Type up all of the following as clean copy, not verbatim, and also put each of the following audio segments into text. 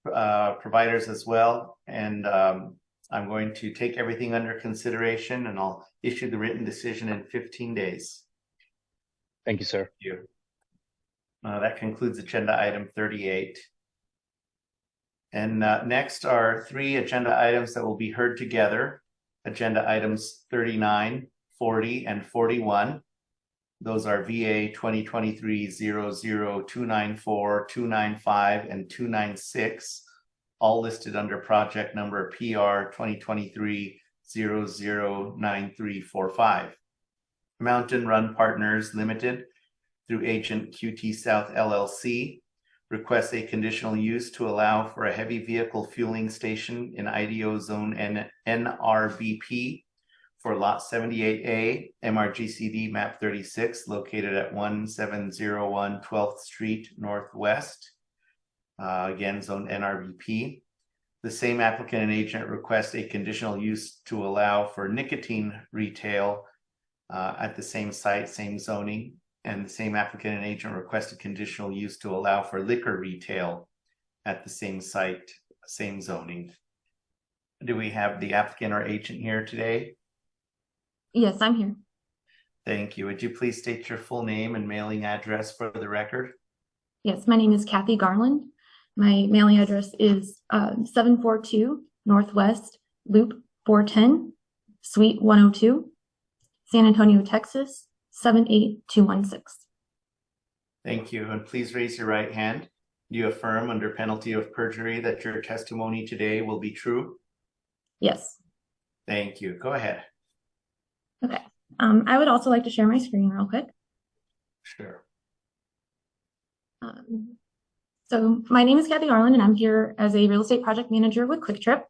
providers as well. And I'm going to take everything under consideration, and I'll issue the written decision in 15 days. Thank you, sir. Thank you. That concludes agenda item 38. And next are 3 agenda items that will be heard together. Agenda items 39, 40, and 41. Those are VA 2023-00, 294, 295, and 296, all listed under project number PR 2023-009345. Mountain Run Partners Limited, through agent QT South LLC, requests a conditional use to allow for a heavy vehicle fueling station in IDO Zone NRVP for Lot 78A, MRGCD Map 36, located at 1701 12th Street Northwest. Again, Zone NRVP. The same applicant and agent request a conditional use to allow for nicotine retail at the same site, same zoning. And the same applicant and agent request a conditional use to allow for liquor retail at the same site, same zoning. Do we have the applicant or agent here today? Yes, I'm here. Thank you. Would you please state your full name and mailing address for the record? Yes, my name is Kathy Garland. My mailing address is 742 Northwest Loop 410, Suite 102, San Antonio, Texas, 78216. Thank you. And please raise your right hand. Do you affirm under penalty of perjury that your testimony today will be true? Yes. Thank you. Go ahead. Okay. I would also like to share my screen real quick. Sure. So my name is Kathy Garland, and I'm here as a real estate project manager with QuickTrip.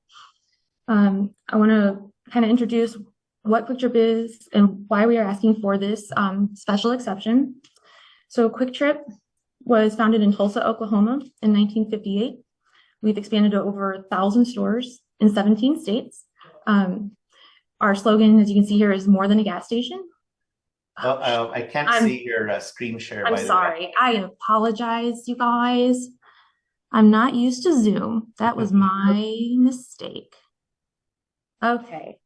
I want to kind of introduce what QuickTrip is and why we are asking for this special exception. So QuickTrip was founded in Tulsa, Oklahoma in 1958. We've expanded to over 1,000 stores in 17 states. Our slogan, as you can see here, is more than a gas station. I can't see your screen share. I'm sorry. I apologize, you guys. I'm not used to Zoom. That was my mistake. Okay.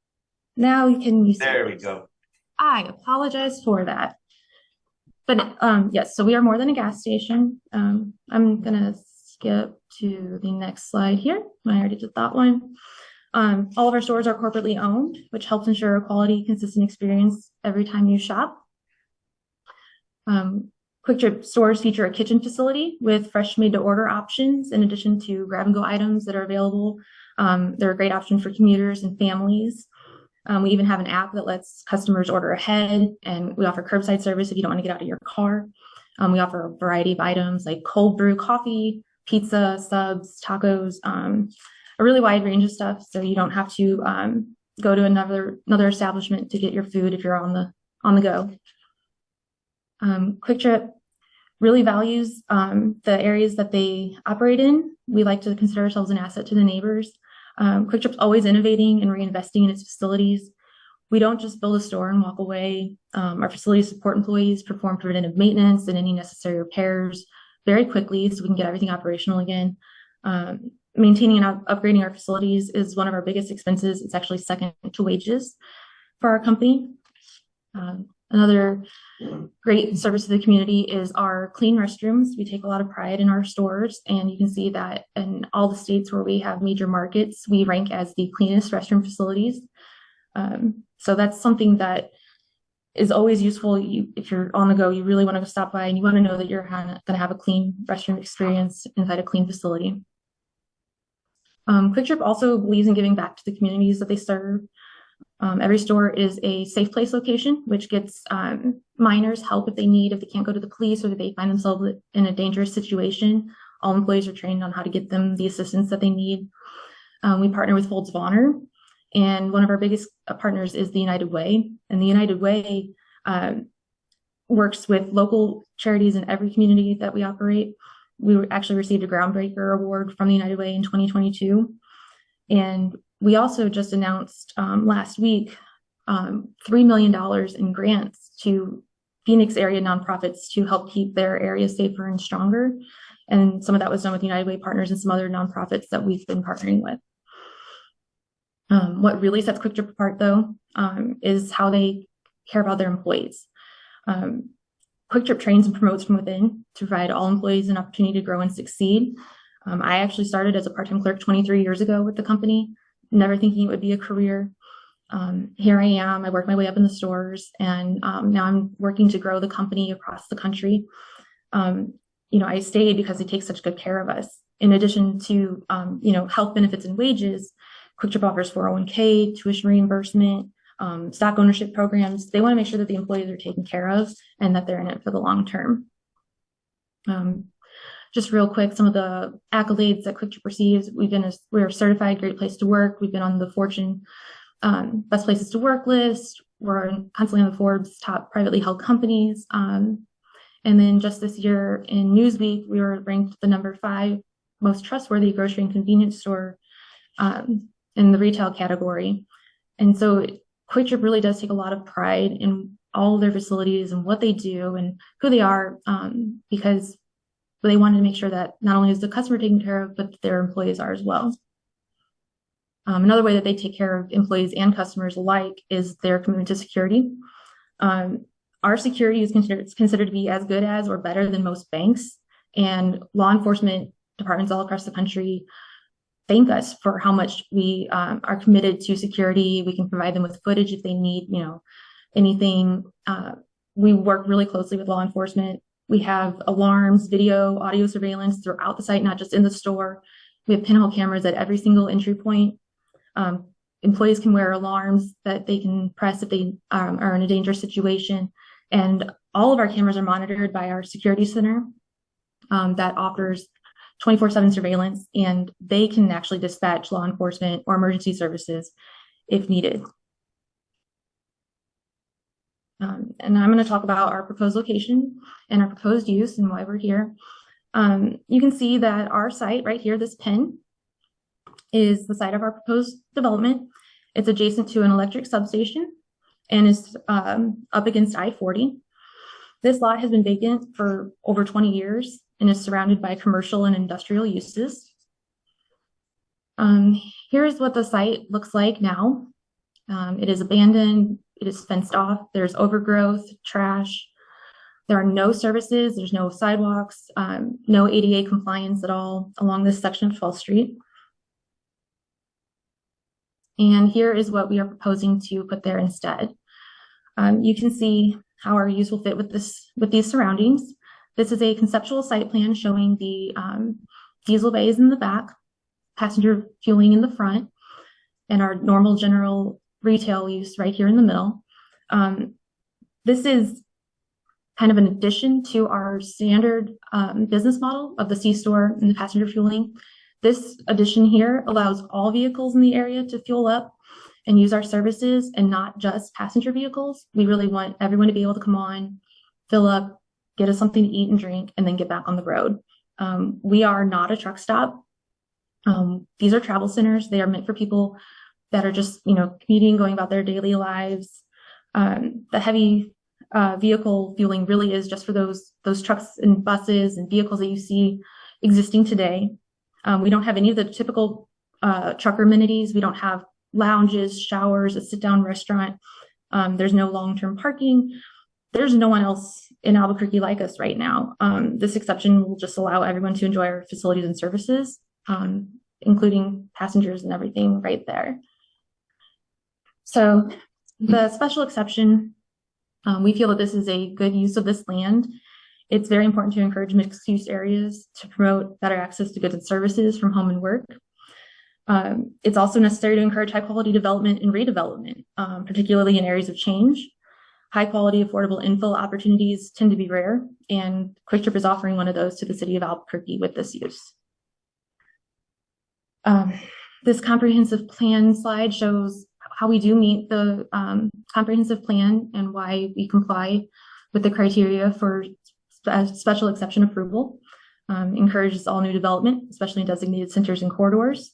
Now you can use There we go. I apologize for that. But yes, so we are more than a gas station. I'm gonna skip to the next slide here. I already did that one. All of our stores are corporately owned, which helps ensure a quality, consistent experience every time you shop. QuickTrip stores feature a kitchen facility with fresh made-to-order options, in addition to grab-and-go items that are available. They're a great option for commuters and families. We even have an app that lets customers order ahead, and we offer curbside service if you don't want to get out of your car. We offer a variety of items like cold brew coffee, pizza, subs, tacos, a really wide range of stuff, so you don't have to go to another establishment to get your food if you're on the go. QuickTrip really values the areas that they operate in. We like to consider ourselves an asset to the neighbors. QuickTrip's always innovating and reinvesting in its facilities. We don't just build a store and walk away. Our facilities support employees, perform preventative maintenance and any necessary repairs very quickly so we can get everything operational again. Maintaining and upgrading our facilities is one of our biggest expenses. It's actually second to wages for our company. Another great service to the community is our clean restrooms. We take a lot of pride in our stores, and you can see that in all the states where we have major markets, we rank as the cleanest restroom facilities. So that's something that is always useful. If you're on the go, you really want to stop by and you want to know that you're going to have a clean restroom experience inside a clean facility. QuickTrip also believes in giving back to the communities that they serve. Every store is a safe place location, which gets minors help if they can't go to the police or if they find themselves in a dangerous situation. All employees are trained on how to get them the assistance that they need. We partner with Folds of Honor, and one of our biggest partners is the United Way. And the United Way works with local charities in every community that we operate. We actually received a Groundbreaker Award from the United Way in 2022. And we also just announced last week $3 million in grants to Phoenix area nonprofits to help keep their areas safer and stronger. And some of that was done with United Way Partners and some other nonprofits that we've been partnering with. What really sets QuikTrip apart, though, is how they care about their employees. QuikTrip trains and promotes from within to provide all employees an opportunity to grow and succeed. I actually started as a part-time clerk 23 years ago with the company, never thinking it would be a career. Here I am. I worked my way up in the stores, and now I'm working to grow the company across the country. I stayed because they take such good care of us. In addition to health benefits and wages, QuikTrip offers 401k, tuition reimbursement, stock ownership programs. They want to make sure that the employees are taken care of and that they're in it for the long term. Just real quick, some of the accolades that QuikTrip receives. We're a certified great place to work. We've been on the Fortune best places to work list. We're constantly on the Forbes top privately held companies. And then just this year in Newsweek, we were ranked the number 5 most trustworthy grocery and convenience store in the retail category. And so QuikTrip really does take a lot of pride in all of their facilities and what they do and who they are, because they wanted to make sure that not only is the customer taken care of, but their employees are as well. Another way that they take care of employees and customers alike is their commitment to security. Our security is considered to be as good as or better than most banks, and law enforcement departments all across the country thank us for how much we are committed to security. We can provide them with footage if they need, anything. We work really closely with law enforcement. We have alarms, video, audio surveillance throughout the site, not just in the store. We have pinhole cameras at every single entry point. Employees can wear alarms that they can press if they are in a dangerous situation. And all of our cameras are monitored by our security center that offers 24/7 surveillance, and they can actually dispatch law enforcement or emergency services if needed. And I'm going to talk about our proposed location and our proposed use and why we're here. You can see that our site right here, this pin, is the site of our proposed development. It's adjacent to an electric substation and is up against I-40. This lot has been vacant for over 20 years and is surrounded by commercial and industrial uses. Here's what the site looks like now. It is abandoned, it is fenced off, there's overgrowth, trash. There are no services, there's no sidewalks, no ADA compliance at all along this section of 12th Street. And here is what we are proposing to put there instead. You can see how our use will fit with these surroundings. This is a conceptual site plan showing the diesel bays in the back, passenger fueling in the front, and our normal general retail use right here in the middle. This is kind of an addition to our standard business model of the C-store and the passenger fueling. This addition here allows all vehicles in the area to fuel up and use our services, and not just passenger vehicles. We really want everyone to be able to come on, fill up, get us something to eat and drink, and then get back on the road. We are not a truck stop. These are travel centers. They are meant for people that are just, commuting, going about their daily lives. The heavy vehicle fueling really is just for those trucks and buses and vehicles that you see existing today. We don't have any of the typical trucker amenities. We don't have lounges, showers, a sit-down restaurant. There's no long-term parking. There's no one else in Albuquerque like us right now. This exception will just allow everyone to enjoy our facilities and services, including passengers and everything right there. So the special exception, we feel that this is a good use of this land. It's very important to encourage mixed-use areas to promote better access to goods and services from home and work. It's also necessary to encourage high-quality development and redevelopment, particularly in areas of change. High-quality, affordable infill opportunities tend to be rare, and QuikTrip is offering one of those to the city of Albuquerque with this use. This comprehensive plan slide shows how we do meet the comprehensive plan and why we comply with the criteria for special exception approval. Encourages all new development, especially in designated centers and corridors.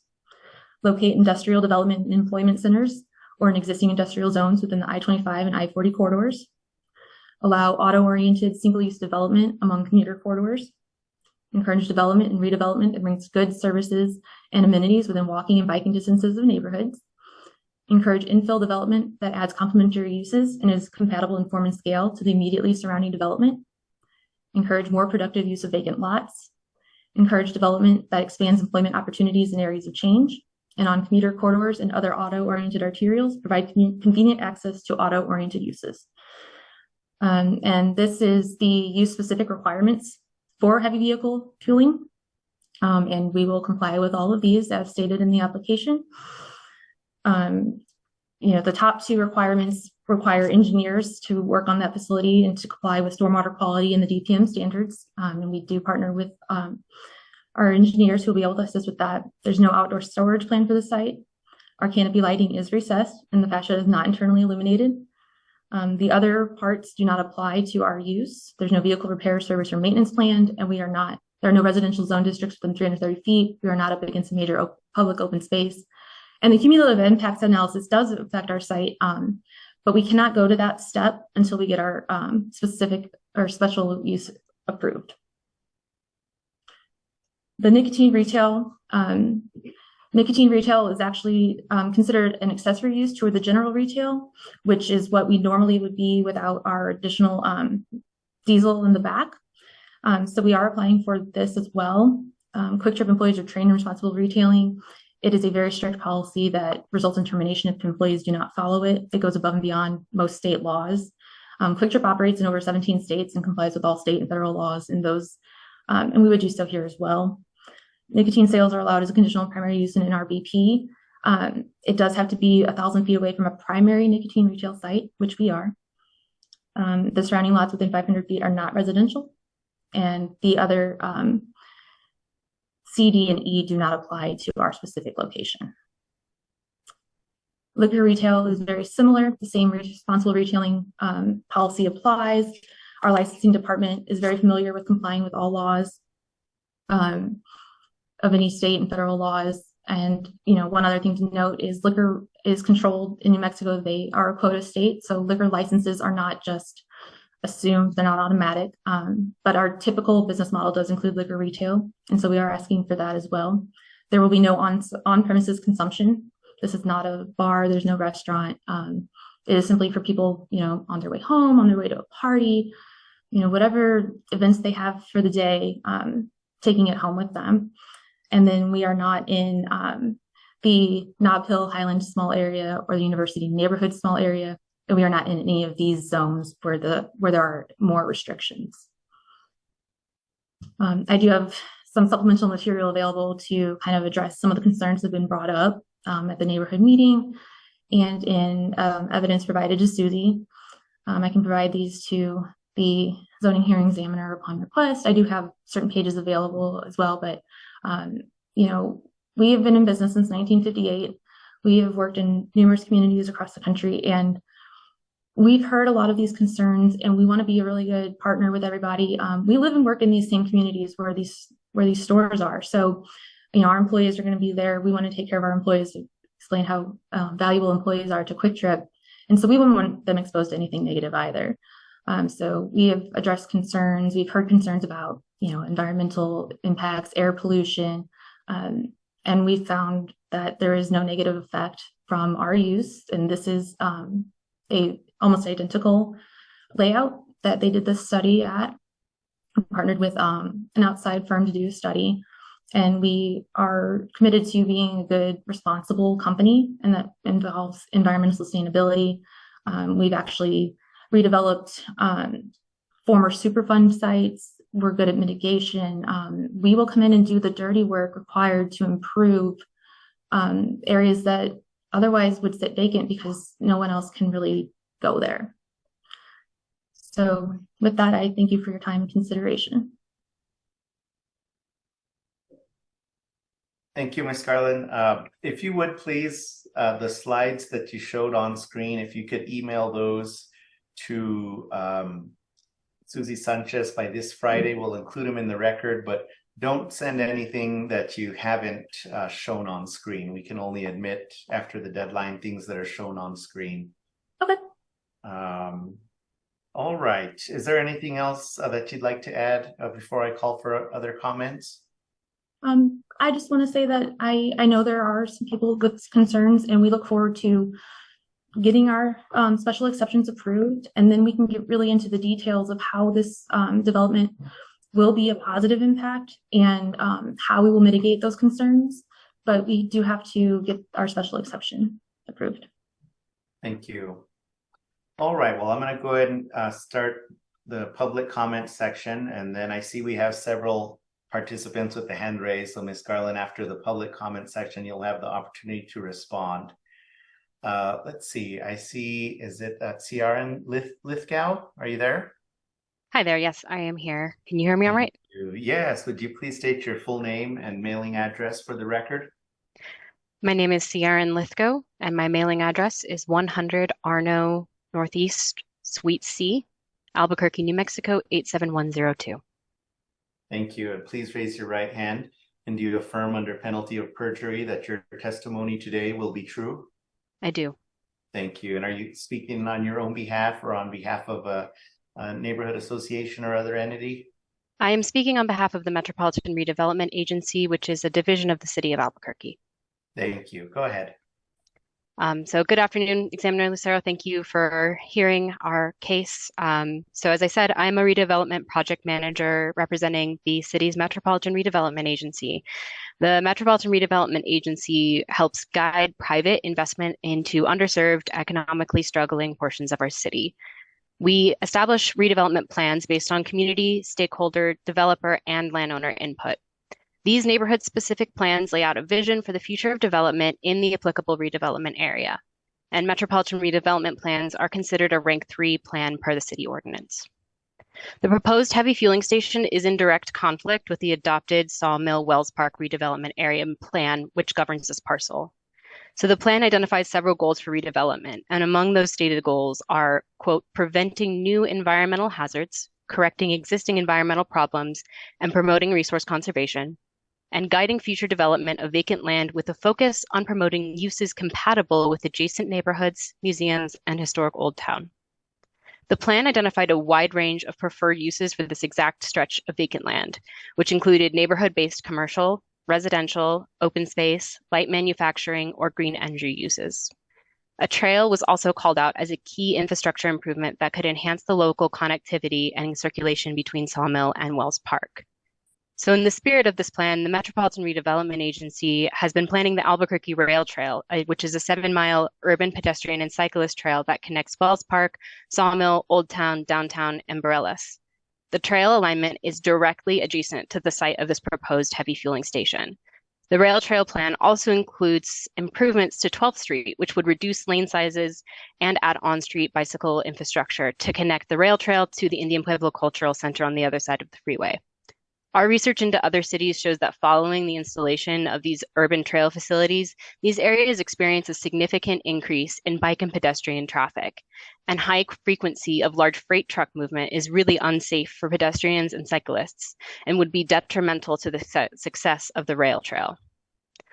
Locate industrial development and employment centers or in existing industrial zones within the I-25 and I-40 corridors. Allow auto-oriented single-use development among commuter corridors. encourage development and redevelopment that brings goods, services, and amenities within walking and biking distances of neighborhoods, encourage infill development that adds complementary uses and is compatible in form and scale to the immediately surrounding development, encourage more productive use of vacant lots, encourage development that expands employment opportunities in areas of change, and on commuter corridors and other auto-oriented arterials, provide convenient access to auto-oriented uses. And this is the use-specific requirements for heavy vehicle fueling, and we will comply with all of these as stated in the application. The top two requirements require engineers to work on that facility and to comply with stormwater quality and the DPM standards. And we do partner with our engineers who will be able to assist with that. There's no outdoor storage plan for the site. Our canopy lighting is recessed and the fascia is not internally illuminated. The other parts do not apply to our use. There's no vehicle repair, service, or maintenance planned, and there are no residential zone districts within 330 feet. We are not up against a major public open space. And the cumulative impacts analysis does affect our site, but we cannot go to that step until we get our specific or special use approved. The nicotine retail is actually considered an accessory use toward the general retail, which is what we normally would be without our additional diesel in the back. So we are applying for this as well. Quick Trip employees are trained in responsible retailing. It is a very strict policy that results in termination if employees do not follow it. It goes above and beyond most state laws. Quick Trip operates in over 17 states and complies with all state and federal laws in those, and we would do so here as well. Nicotine sales are allowed as a conditional primary use in an RBP. It does have to be 1,000 feet away from a primary nicotine retail site, which we are. The surrounding lots within 500 feet are not residential, and the other C, D, and E do not apply to our specific location. Liquor retail is very similar. The same responsible retailing policy applies. Our licensing department is very familiar with complying with all laws of any state and federal laws. And, one other thing to note is liquor is controlled in New Mexico. They are a quota state. So liquor licenses are not just assumed, they're not automatic. But our typical business model does include liquor retail. And so we are asking for that as well. There will be no on-premises consumption. This is not a bar. There's no restaurant. It is simply for people, on their way home, on their way to a party, whatever events they have for the day, taking it home with them. And then we are not in the Nob Hill Highland small area or the University neighborhood small area. And we are not in any of these zones where there are more restrictions. I do have some supplemental material available to kind of address some of the concerns that have been brought up at the neighborhood meeting and in evidence provided to Susie. I can provide these to the zoning hearing examiner upon request. I do have certain pages available as well, but we have been in business since 1958. We have worked in numerous communities across the country, and we've heard a lot of these concerns, and we want to be a really good partner with everybody. We live and work in these same communities where these stores are. So, our employees are going to be there. We want to take care of our employees, to explain how valuable employees are to Quick Trip. And so we wouldn't want them exposed to anything negative either. So we have addressed concerns. We've heard concerns about, environmental impacts, air pollution, and we found that there is no negative effect from our use. And this is a almost identical layout that they did this study at. We partnered with an outside firm to do a study, and we are committed to being a good, responsible company, and that involves environmental sustainability. We've actually redeveloped former Superfund sites. We're good at mitigation. We will come in and do the dirty work required to improve areas that otherwise would sit vacant because no one else can really go there. So with that, I thank you for your time and consideration. Thank you, Ms. Garland. If you would please, the slides that you showed on screen, if you could email those to Susie Sanchez by this Friday, we'll include them in the record, but don't send anything that you haven't shown on screen. We can only admit after the deadline things that are shown on screen. Okay. All right. Is there anything else that you'd like to add before I call for other comments? I just want to say that I know there are some people with concerns, and we look forward to getting our special exceptions approved, and then we can get really into the details of how this development will be a positive impact and how we will mitigate those concerns. But we do have to get our special exception approved. Thank you. All right. Well, I'm going to go ahead and start the public comment section. And then I see we have several participants with the hand raised. So Ms. Garland, after the public comment section, you'll have the opportunity to respond. Let's see. I see, is it Ciaran Lithgow? Are you there? Hi there. Yes, I am here. Can you hear me all right? Yes. Would you please state your full name and mailing address for the record? My name is Ciaran Lithgow, and my mailing address is 100 Arno Northeast, Suite C, Albuquerque, New Mexico, 87102. Thank you. And please raise your right hand. And do you affirm under penalty of perjury that your testimony today will be true? I do. Thank you. And are you speaking on your own behalf or on behalf of a neighborhood association or other entity? I am speaking on behalf of the Metropolitan Redevelopment Agency, which is a division of the city of Albuquerque. Thank you. Go ahead. So good afternoon, Examiner Lucero. Thank you for hearing our case. So as I said, I'm a redevelopment project manager representing the city's Metropolitan Redevelopment Agency. The Metropolitan Redevelopment Agency helps guide private investment into underserved, economically struggling portions of our city. We establish redevelopment plans based on community, stakeholder, developer, and landowner input. These neighborhood-specific plans lay out a vision for the future of development in the applicable redevelopment area, and metropolitan redevelopment plans are considered a Rank 3 plan per the city ordinance. The proposed heavy fueling station is in direct conflict with the adopted Sawmill Wells Park redevelopment area plan, which governs this parcel. So the plan identifies several goals for redevelopment, and among those stated goals are, quote, preventing new environmental hazards, correcting existing environmental problems, and promoting resource conservation, and guiding future development of vacant land with a focus on promoting uses compatible with adjacent neighborhoods, museums, and historic Old Town. The plan identified a wide range of preferred uses for this exact stretch of vacant land, which included neighborhood-based commercial, residential, open space, light manufacturing, or green energy uses. A trail was also called out as a key infrastructure improvement that could enhance the local connectivity and circulation between Sawmill and Wells Park. So in the spirit of this plan, the Metropolitan Redevelopment Agency has been planning the Albuquerque Rail Trail, which is a 7-mile urban pedestrian and cyclist trail that connects Wells Park, Sawmill, Old Town, Downtown, and Bareilles. The trail alignment is directly adjacent to the site of this proposed heavy fueling station. The rail trail plan also includes improvements to 12th Street, which would reduce lane sizes and add on-street bicycle infrastructure to connect the rail trail to the Indian Pueblo Cultural Center on the other side of the freeway. Our research into other cities shows that following the installation of these urban trail facilities, these areas experience a significant increase in bike and pedestrian traffic, and high frequency of large freight truck movement is really unsafe for pedestrians and cyclists and would be detrimental to the success of the rail trail.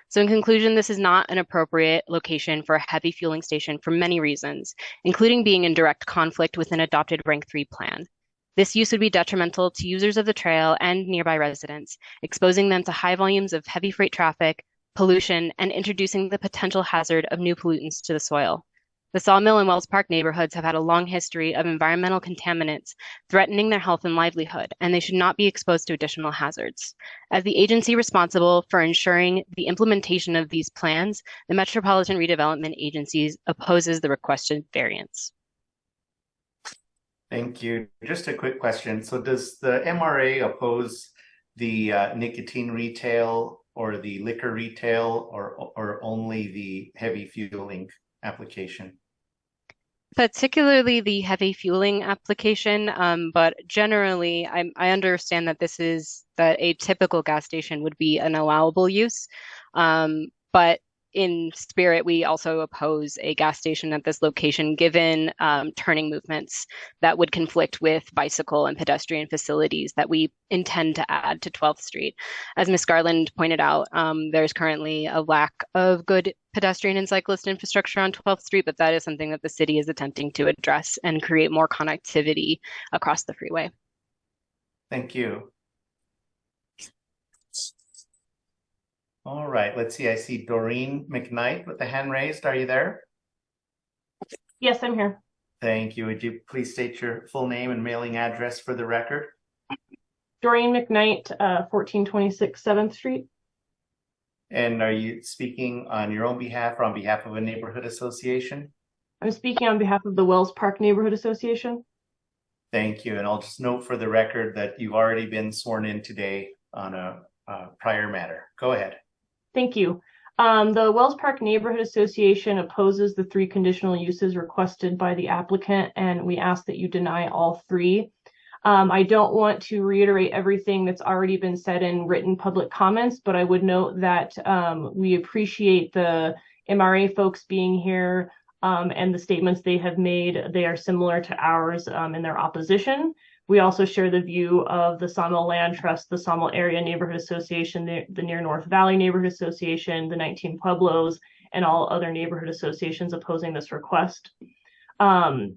So in conclusion, this is not an appropriate location for a heavy fueling station for many reasons, including being in direct conflict with an adopted Rank 3 plan. This use would be detrimental to users of the trail and nearby residents, exposing them to high volumes of heavy freight traffic, pollution, and introducing the potential hazard of new pollutants to the soil. The Sawmill and Wells Park neighborhoods have had a long history of environmental contaminants threatening their health and livelihood, and they should not be exposed to additional hazards. As the agency responsible for ensuring the implementation of these plans, the Metropolitan Redevelopment Agency opposes the requested variance. Thank you. Just a quick question. So does the MRA oppose the nicotine retail or the liquor retail or only the heavy fueling application? Particularly the heavy fueling application, but generally I understand that this is that a typical gas station would be an allowable use. But in spirit, we also oppose a gas station at this location, given turning movements that would conflict with bicycle and pedestrian facilities that we intend to add to 12th Street. As Ms. Garland pointed out, there's currently a lack of good pedestrian and cyclist infrastructure on 12th Street, but that is something that the city is attempting to address and create more connectivity across the freeway. Thank you. All right, let's see. I see Doreen McKnight with the hand raised. Are you there? Yes, I'm here. Thank you. Would you please state your full name and mailing address for the record? Doreen McKnight, 1426 7th Street. And are you speaking on your own behalf or on behalf of a neighborhood association? I'm speaking on behalf of the Wells Park Neighborhood Association. Thank you. And I'll just note for the record that you've already been sworn in today on a prior matter. Go ahead. Thank you. The Wells Park Neighborhood Association opposes the 3 conditional uses requested by the applicant, and we ask that you deny all 3. I don't want to reiterate everything that's already been said in written public comments, but I would note that we appreciate the MRA folks being here and the statements they have made. They are similar to ours in their opposition. We also share the view of the Sawmill Land Trust, the Sawmill Area Neighborhood Association, the Near North Valley Neighborhood Association, the 19 Pueblos, and all other neighborhood associations opposing this request. I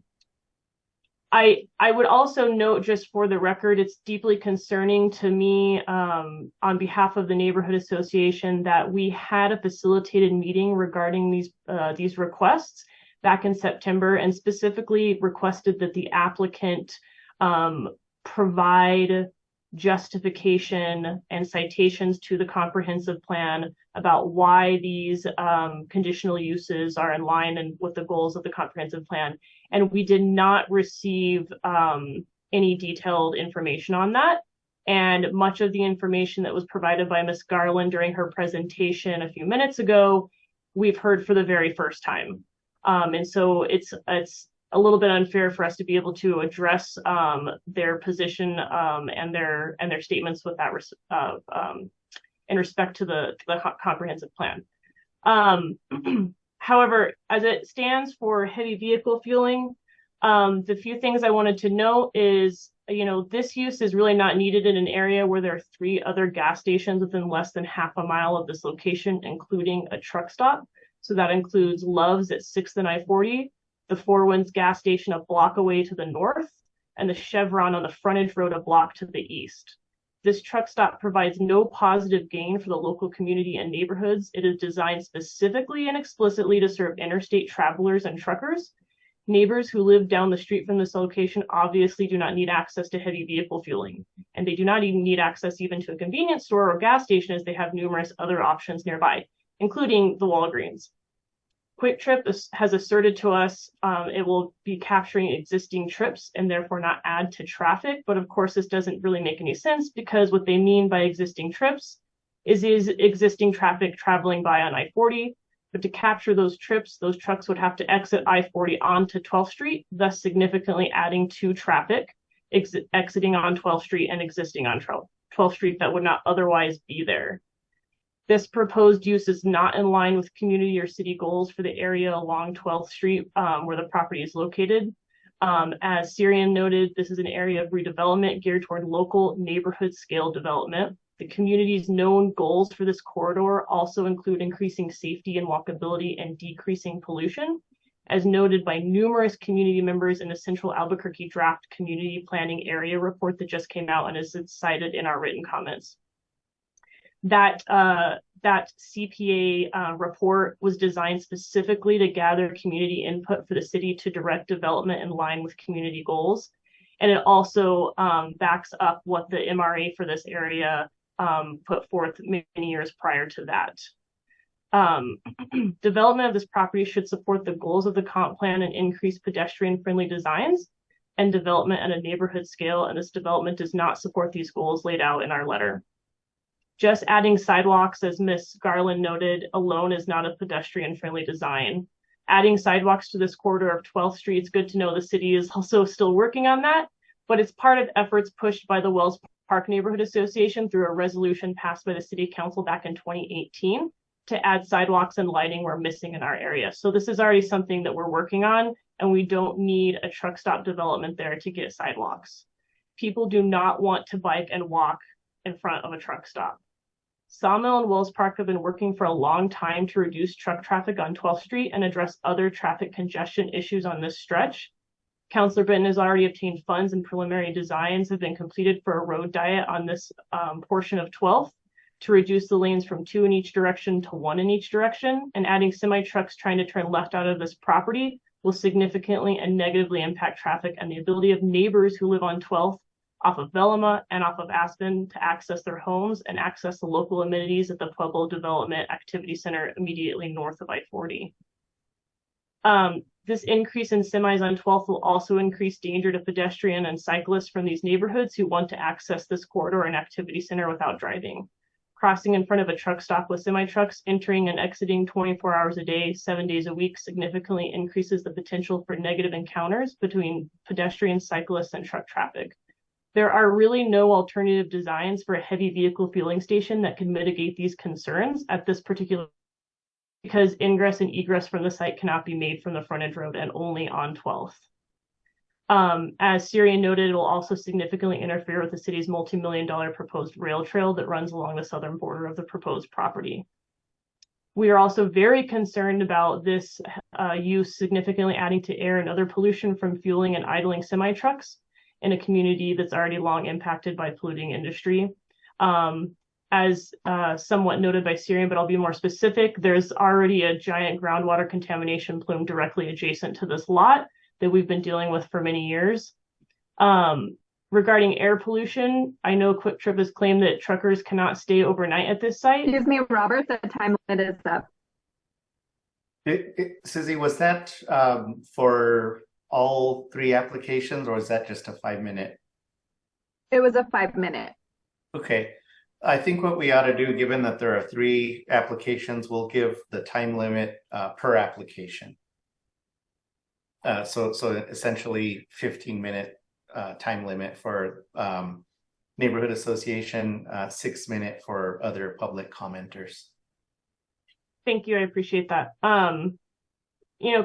would also note, just for the record, it's deeply concerning to me on behalf of the neighborhood association that we had a facilitated meeting regarding these requests back in September, and specifically requested that the applicant provide justification and citations to the comprehensive plan about why these conditional uses are in line and with the goals of the comprehensive plan. And we did not receive any detailed information on that. And much of the information that was provided by Ms. Garland during her presentation a few minutes ago, we've heard for the very first time. And so it's a little bit unfair for us to be able to address their position and their statements with that in respect to the comprehensive plan. However, as it stands for heavy vehicle fueling, the few things I wanted to note is, this use is really not needed in an area where there are 3 other gas stations within less than half a mile of this location, including a truck stop. So that includes Love's at 6th and I-40, the Four Winds gas station a block away to the north, and the Chevron on the frontage road a block to the east. This truck stop provides no positive gain for the local community and neighborhoods. It is designed specifically and explicitly to serve interstate travelers and truckers. Neighbors who live down the street from this location obviously do not need access to heavy vehicle fueling, and they do not even need access even to a convenience store or gas station, as they have numerous other options nearby, including the Walgreens. Quick Trip has asserted to us it will be capturing existing trips and therefore not add to traffic. But of course, this doesn't really make any sense, because what they mean by existing trips is existing traffic traveling by on I-40. But to capture those trips, those trucks would have to exit I-40 onto 12th Street, thus significantly adding to traffic, exiting on 12th Street and existing on 12th Street that would not otherwise be there. This proposed use is not in line with community or city goals for the area along 12th Street where the property is located. As Syrian noted, this is an area of redevelopment geared toward local neighborhood scale development. The community's known goals for this corridor also include increasing safety and walkability and decreasing pollution, as noted by numerous community members in the Central Albuquerque Draft Community Planning Area report that just came out and is cited in our written comments. That CPA report was designed specifically to gather community input for the city to direct development in line with community goals. And it also backs up what the MRA for this area put forth many years prior to that. Development of this property should support the goals of the comp plan and increase pedestrian-friendly designs and development at a neighborhood scale, and this development does not support these goals laid out in our letter. Just adding sidewalks, as Ms. Garland noted, alone is not a pedestrian-friendly design. Adding sidewalks to this corridor of 12th Street, it's good to know the city is also still working on that, but it's part of efforts pushed by the Wells Park Neighborhood Association through a resolution passed by the City Council back in 2018. to add sidewalks and lighting were missing in our area. So this is already something that we're working on, and we don't need a truck stop development there to get sidewalks. People do not want to bike and walk in front of a truck stop. Sawmill and Wells Park have been working for a long time to reduce truck traffic on 12th Street and address other traffic congestion issues on this stretch. Councilor Benton has already obtained funds, and preliminary designs have been completed for a road diet on this portion of 12th to reduce the lanes from 2 in each direction to 1 in each direction, and adding semi-trucks trying to turn left out of this property will significantly and negatively impact traffic and the ability of neighbors who live on 12th off of Velama and off of Aspen to access their homes and access the local amenities at the Pueblo Development Activity Center immediately north of I-40. This increase in semis on 12th will also increase danger to pedestrian and cyclists from these neighborhoods who want to access this corridor and activity center without driving. Crossing in front of a truck stop with semi-trucks entering and exiting 24 hours a day, 7 days a week significantly increases the potential for negative encounters between pedestrians, cyclists, and truck traffic. There are really no alternative designs for a heavy vehicle fueling station that can mitigate these concerns at this particular, because ingress and egress from the site cannot be made from the frontage road and only on 12th. As Syrian noted, it will also significantly interfere with the city's multi-million-dollar proposed rail trail that runs along the southern border of the proposed property. We are also very concerned about this use significantly adding to air and other pollution from fueling and idling semi-trucks in a community that's already long impacted by polluting industry. As somewhat noted by Syrian, but I'll be more specific, there's already a giant groundwater contamination plume directly adjacent to this lot that we've been dealing with for many years. Regarding air pollution, I know Quick Trip has claimed that truckers cannot stay overnight at this site. Excuse me, Robert, the time limit is up. Susie, was that for all 3 applications, or is that just a 5-minute? It was a 5-minute. Okay. I think what we ought to do, given that there are 3 applications, we'll give the time limit per application. So essentially 15-minute time limit for neighborhood association, 6-minute for other public commenters. Thank you, I appreciate that.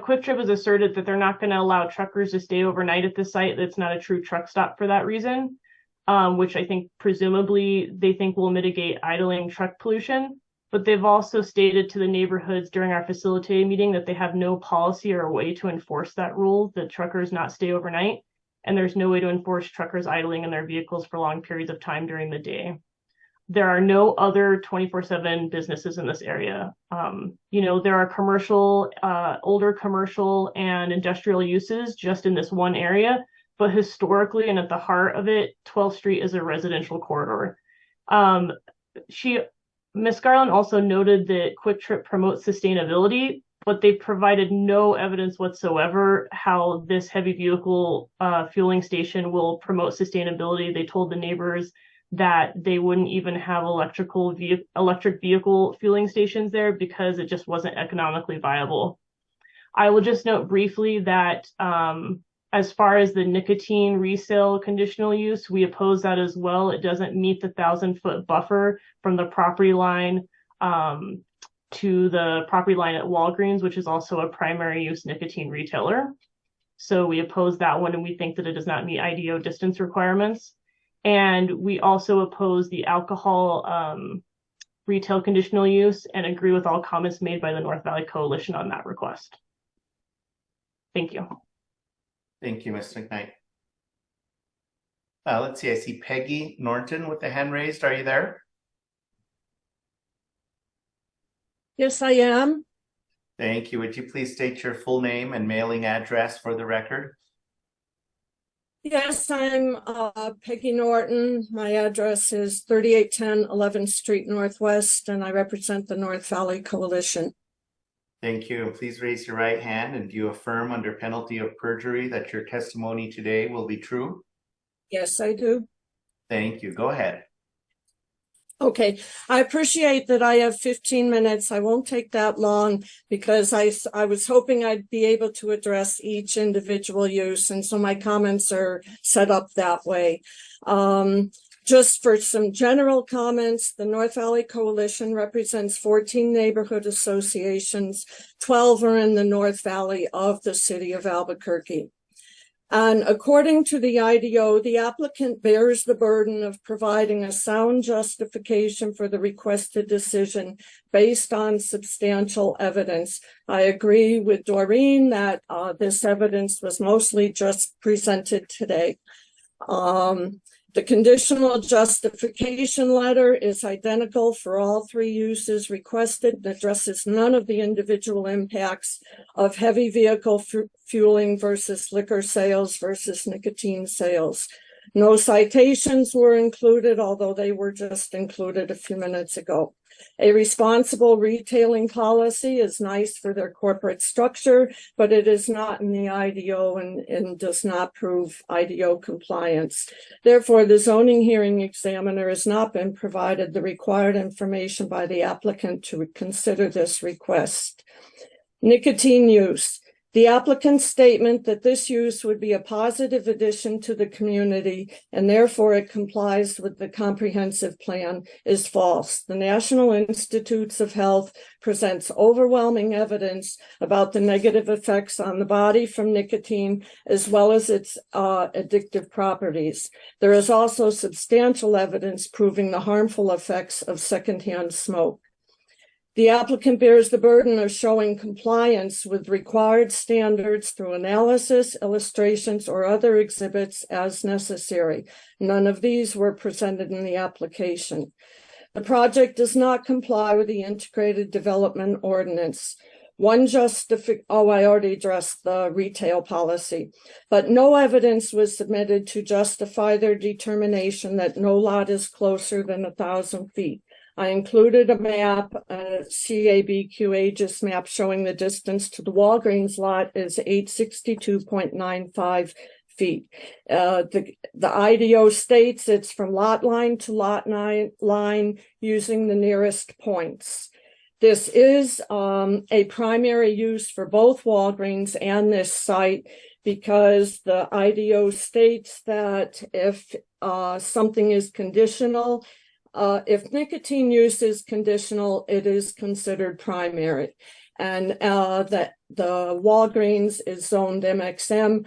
Quick Trip has asserted that they're not going to allow truckers to stay overnight at the site. That's not a true truck stop for that reason, which I think presumably they think will mitigate idling truck pollution. But they've also stated to the neighborhoods during our facilitated meeting that they have no policy or a way to enforce that rule, that truckers not stay overnight. And there's no way to enforce truckers idling in their vehicles for long periods of time during the day. There are no other 24/7 businesses in this area. There are commercial, older commercial and industrial uses just in this one area, but historically and at the heart of it, 12th Street is a residential corridor. Ms. Garland also noted that Quick Trip promotes sustainability, but they provided no evidence whatsoever how this heavy vehicle fueling station will promote sustainability. They told the neighbors that they wouldn't even have electric vehicle fueling stations there because it just wasn't economically viable. I will just note briefly that as far as the nicotine resale conditional use, we oppose that as well. It doesn't meet the 1,000-foot buffer from the property line to the property line at Walgreens, which is also a primary use nicotine retailer. So we oppose that one, and we think that it does not meet IDO distance requirements. And we also oppose the alcohol retail conditional use and agree with all comments made by the North Valley Coalition on that request. Thank you. Thank you, Ms. McKnight. Let's see, I see Peggy Norton with the hand raised. Are you there? Yes, I am. Thank you. Would you please state your full name and mailing address for the record? Yes, I'm Peggy Norton. My address is 3810 11th Street Northwest, and I represent the North Valley Coalition. Thank you. Please raise your right hand, and do you affirm under penalty of perjury that your testimony today will be true? Yes, I do. Thank you. Go ahead. Okay, I appreciate that I have 15 minutes. I won't take that long because I was hoping I'd be able to address each individual use, and so my comments are set up that way. Just for some general comments, the North Valley Coalition represents 14 neighborhood associations. 12 are in the North Valley of the city of Albuquerque. And according to the IDO, the applicant bears the burden of providing a sound justification for the requested decision based on substantial evidence. I agree with Doreen that this evidence was mostly just presented today. The conditional justification letter is identical for all three uses requested and addresses none of the individual impacts of heavy vehicle fueling versus liquor sales versus nicotine sales. No citations were included, although they were just included a few minutes ago. A responsible retailing policy is nice for their corporate structure, but it is not in the IDO and does not prove IDO compliance. Therefore, the zoning hearing examiner has not been provided the required information by the applicant to consider this request. Nicotine use. The applicant's statement that this use would be a positive addition to the community and therefore it complies with the comprehensive plan is false. The National Institutes of Health presents overwhelming evidence about the negative effects on the body from nicotine as well as its addictive properties. There is also substantial evidence proving the harmful effects of secondhand smoke. The applicant bears the burden of showing compliance with required standards through analysis, illustrations, or other exhibits as necessary. None of these were presented in the application. The project does not comply with the Integrated Development Ordinance. I already addressed the retail policy, but no evidence was submitted to justify their determination that no lot is closer than 1,000 feet. I included a map, a CABQ Aegis map showing the distance to the Walgreens lot is 862.95 feet. The IDO states it's from lot line to lot line using the nearest points. This is a primary use for both Walgreens and this site because the IDO states that if something is conditional, if nicotine use is conditional, it is considered primary. And that the Walgreens is zoned MXM,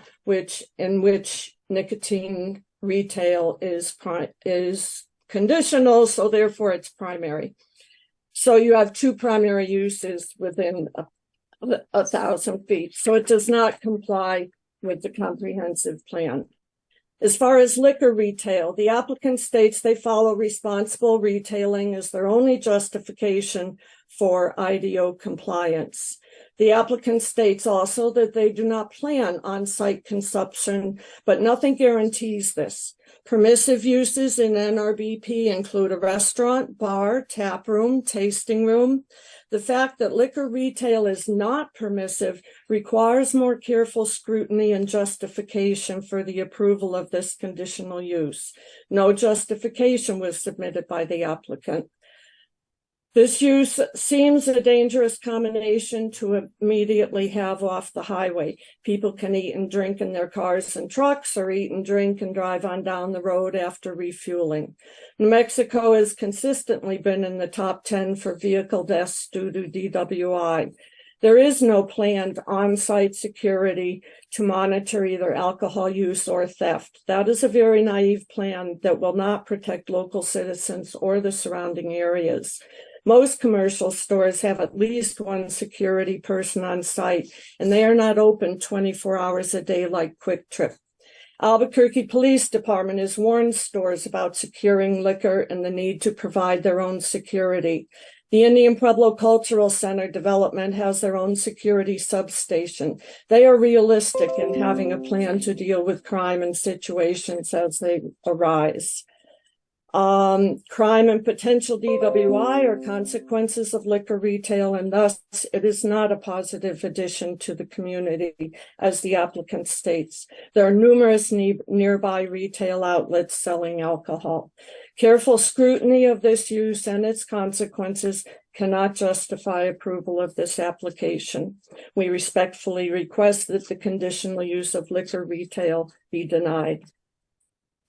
in which nicotine retail is conditional, so therefore it's primary. So you have two primary uses within 1,000 feet. So it does not comply with the comprehensive plan. As far as liquor retail, the applicant states they follow responsible retailing as their only justification for IDO compliance. The applicant states also that they do not plan on-site consumption, but nothing guarantees this. Permissive uses in NRBP include a restaurant, bar, tap room, tasting room. The fact that liquor retail is not permissive requires more careful scrutiny and justification for the approval of this conditional use. No justification was submitted by the applicant. This use seems a dangerous combination to immediately have off the highway. People can eat and drink in their cars and trucks or eat and drink and drive on down the road after refueling. New Mexico has consistently been in the top 10 for vehicle deaths due to DWI. There is no planned on-site security to monitor either alcohol use or theft. That is a very naive plan that will not protect local citizens or the surrounding areas. Most commercial stores have at least one security person on site, and they are not open 24 hours a day like Quick Trip. Albuquerque Police Department has warned stores about securing liquor and the need to provide their own security. The Indian Pueblo Cultural Center development has their own security substation. They are realistic in having a plan to deal with crime and situations as they arise. Crime and potential DWI are consequences of liquor retail, and thus it is not a positive addition to the community, as the applicant states. There are numerous nearby retail outlets selling alcohol. Careful scrutiny of this use and its consequences cannot justify approval of this application. We respectfully request that the conditional use of liquor retail be denied.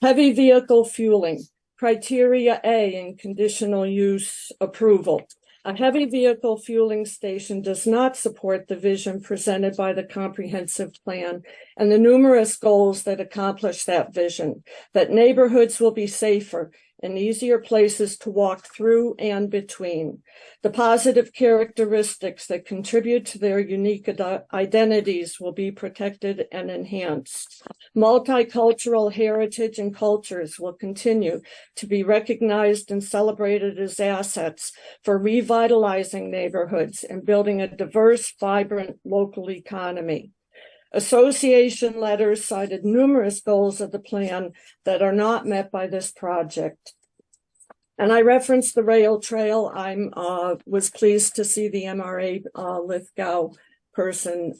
Heavy vehicle fueling. Criteria A in conditional use approval. A heavy vehicle fueling station does not support the vision presented by the comprehensive plan and the numerous goals that accomplish that vision, that neighborhoods will be safer and easier places to walk through and between. The positive characteristics that contribute to their unique identities will be protected and enhanced. Multicultural heritage and cultures will continue to be recognized and celebrated as assets for revitalizing neighborhoods and building a diverse, vibrant local economy. Association letters cited numerous goals of the plan that are not met by this project. And I referenced the rail trail. I was pleased to see the MRA Lithgow person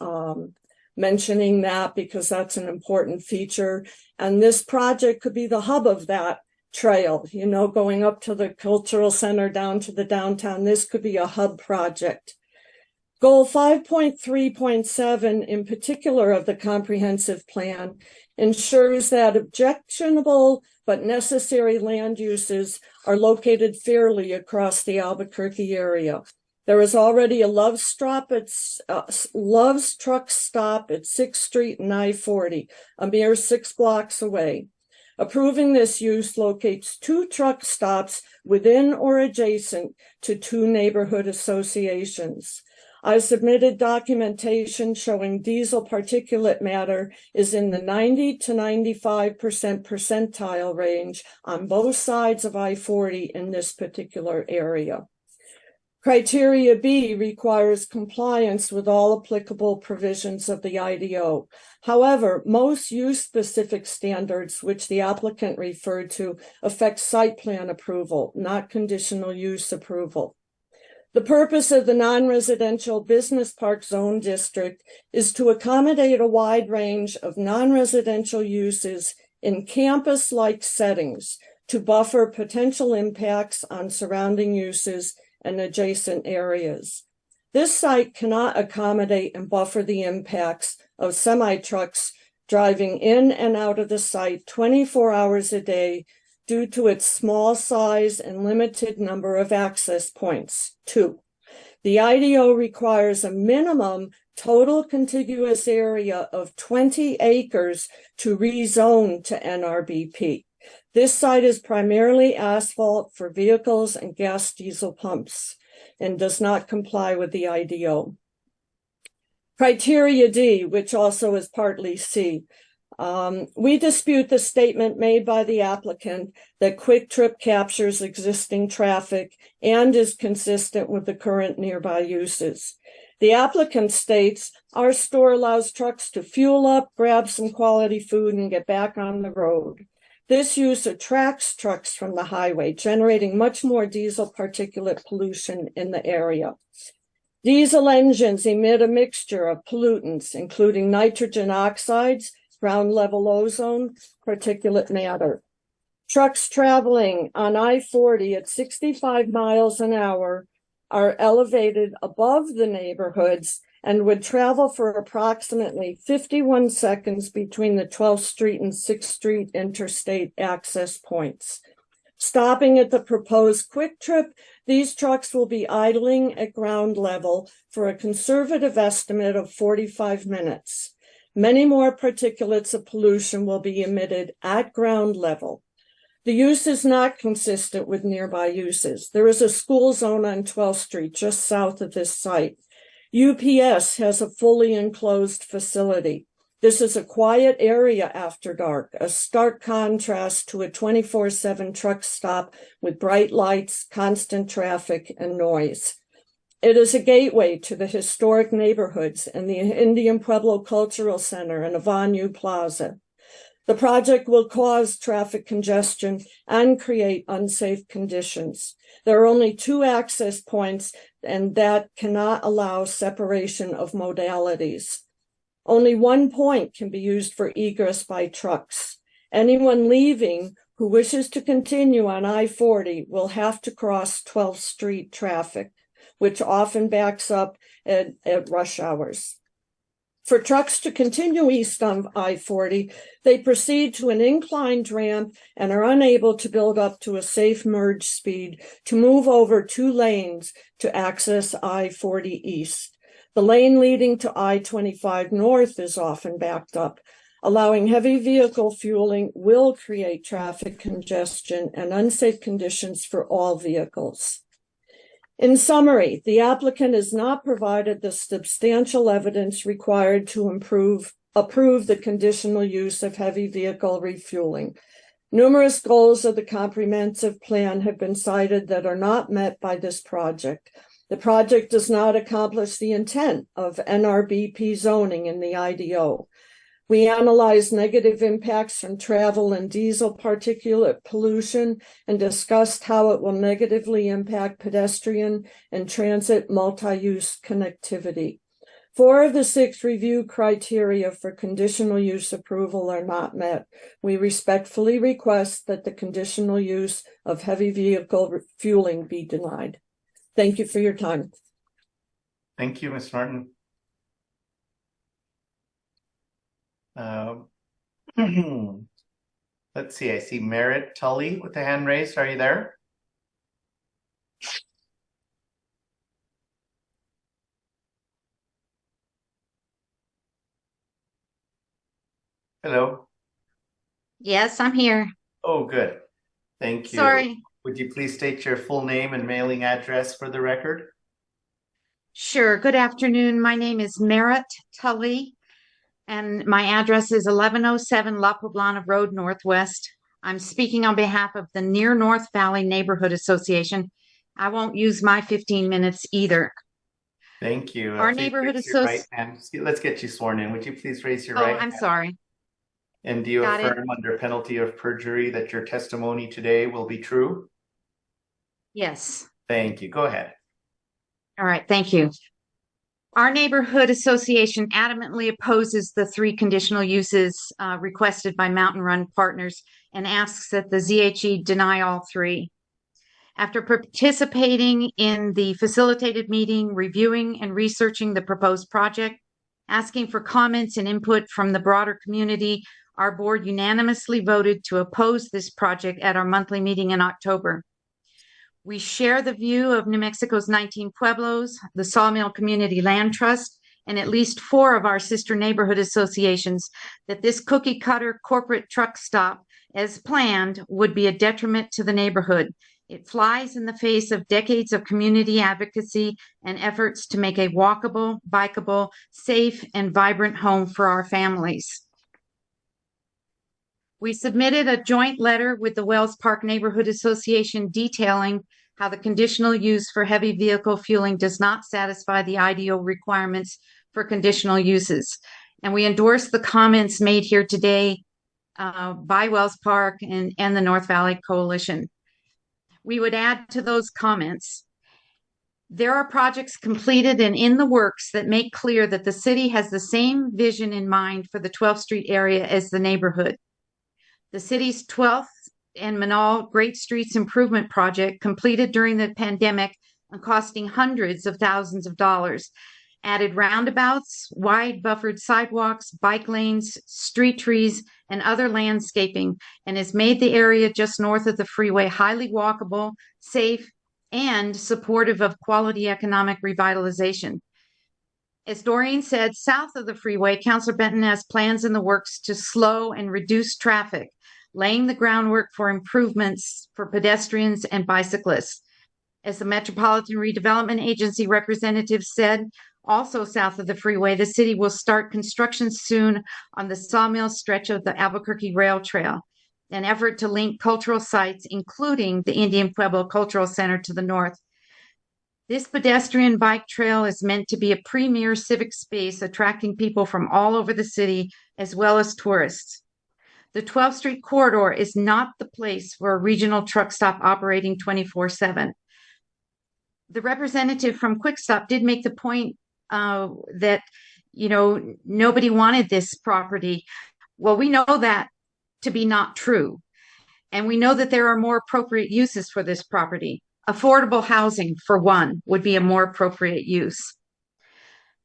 mentioning that, because that's an important feature. And this project could be the hub of that trail, you know, going up to the cultural center, down to the downtown. This could be a hub project. Goal 5.3.7 in particular of the comprehensive plan ensures that objectionable but necessary land uses are located fairly across the Albuquerque area. There is already a Love's Truck Stop at 6th Street and I-40, a mere 6 blocks away. Approving this use locates 2 truck stops within or adjacent to 2 neighborhood associations. I submitted documentation showing diesel particulate matter is in the 90 to 95% percentile range on both sides of I-40 in this particular area. Criteria B requires compliance with all applicable provisions of the IDO. However, most use-specific standards which the applicant referred to affect site plan approval, not conditional use approval. The purpose of the non-residential business park zone district is to accommodate a wide range of non-residential uses in campus-like settings to buffer potential impacts on surrounding uses and adjacent areas. This site cannot accommodate and buffer the impacts of semi-trucks driving in and out of the site 24 hours a day due to its small size and limited number of access points. 2, the IDO requires a minimum total contiguous area of 20 acres to rezone to NRBP. This site is primarily asphalt for vehicles and gas diesel pumps and does not comply with the IDO. Criteria D, which also is partly C. We dispute the statement made by the applicant that Quick Trip captures existing traffic and is consistent with the current nearby uses. The applicant states, our store allows trucks to fuel up, grab some quality food, and get back on the road. This use attracts trucks from the highway, generating much more diesel particulate pollution in the area. Diesel engines emit a mixture of pollutants, including nitrogen oxides, ground level ozone, particulate matter. Trucks traveling on I-40 at 65 miles an hour are elevated above the neighborhoods and would travel for approximately 51 seconds between the 12th Street and 6th Street interstate access points. Stopping at the proposed Quick Trip, these trucks will be idling at ground level for a conservative estimate of 45 minutes. Many more particulates of pollution will be emitted at ground level. The use is not consistent with nearby uses. There is a school zone on 12th Street just south of this site. UPS has a fully enclosed facility. This is a quiet area after dark, a stark contrast to a 24/7 truck stop with bright lights, constant traffic, and noise. It is a gateway to the historic neighborhoods and the Indian Pueblo Cultural Center and Avanu Plaza. The project will cause traffic congestion and create unsafe conditions. There are only 2 access points, and that cannot allow separation of modalities. Only 1 point can be used for egress by trucks. Anyone leaving who wishes to continue on I-40 will have to cross 12th Street traffic, which often backs up at rush hours. For trucks to continue east on I-40, they proceed to an inclined ramp and are unable to build up to a safe merge speed to move over 2 lanes to access I-40 east. The lane leading to I-25 north is often backed up. Allowing heavy vehicle fueling will create traffic congestion and unsafe conditions for all vehicles. In summary, the applicant has not provided the substantial evidence required to approve the conditional use of heavy vehicle refueling. Numerous goals of the comprehensive plan have been cited that are not met by this project. The project does not accomplish the intent of NRBP zoning in the IDO. We analyzed negative impacts from travel and diesel particulate pollution and discussed how it will negatively impact pedestrian and transit multi-use connectivity. 4 of the 6 review criteria for conditional use approval are not met. We respectfully request that the conditional use of heavy vehicle fueling be denied. Thank you for your time. Thank you, Ms. Norton. Let's see, I see Merritt Tully with the hand raised. Are you there? Hello. Yes, I'm here. Oh, good. Thank you. Sorry. Would you please state your full name and mailing address for the record? Sure. Good afternoon. My name is Merritt Tully, and my address is 1107 La Poblana Road Northwest. I'm speaking on behalf of the Near North Valley Neighborhood Association. I won't use my 15 minutes either. Thank you. Our Please neighborhood raise your right association. hand. Let's get you sworn in. Would you please raise your Oh, right I'm hand? sorry. And do you Got it. affirm under penalty of perjury that your testimony today will be true? Yes. Thank you. Go ahead. All right. Thank you. Our neighborhood association adamantly opposes the 3 conditional uses requested by Mountain Run Partners and asks that the ZHE deny all 3. After participating in the facilitated meeting, reviewing and researching the proposed project, asking for comments and input from the broader community, our board unanimously voted to oppose this project at our monthly meeting in October. We share the view of New Mexico's 19 pueblos, the Sawmill Community Land Trust, and at least 4 of our sister neighborhood associations that this cookie cutter corporate truck stop, as planned, would be a detriment to the neighborhood. It flies in the face of decades of community advocacy and efforts to make a walkable, bikeable, safe, and vibrant home for our families. We submitted a joint letter with the Wells Park Neighborhood Association detailing how the conditional use for heavy vehicle fueling does not satisfy the IDO requirements for conditional uses. And we endorse the comments made here today by Wells Park and the North Valley Coalition. We would add to those comments, there are projects completed and in the works that make clear that the city has the same vision in mind for the 12th Street area as the neighborhood. The city's 12th and Manal Great Streets Improvement Project, completed during the pandemic and costing hundreds of thousands of dollars, added roundabouts, wide buffered sidewalks, bike lanes, street trees, and other landscaping, and has made the area just north of the freeway highly walkable, safe, and supportive of quality economic revitalization. As Doreen said, south of the freeway, Councilor Benton has plans in the works to slow and reduce traffic, laying the groundwork for improvements for pedestrians and bicyclists. As the Metropolitan Redevelopment Agency representative said, also south of the freeway, the city will start construction soon on the Sawmill stretch of the Albuquerque Rail Trail, an effort to link cultural sites, including the Indian Pueblo Cultural Center to the north. This pedestrian bike trail is meant to be a premier civic space, attracting people from all over the city, as well as tourists. The 12th Street corridor is not the place for a regional truck stop operating 24/7. The representative from Quick Stop did make the point that, nobody wanted this property. Well, we know that to be not true. And we know that there are more appropriate uses for this property. Affordable housing, for one, would be a more appropriate use.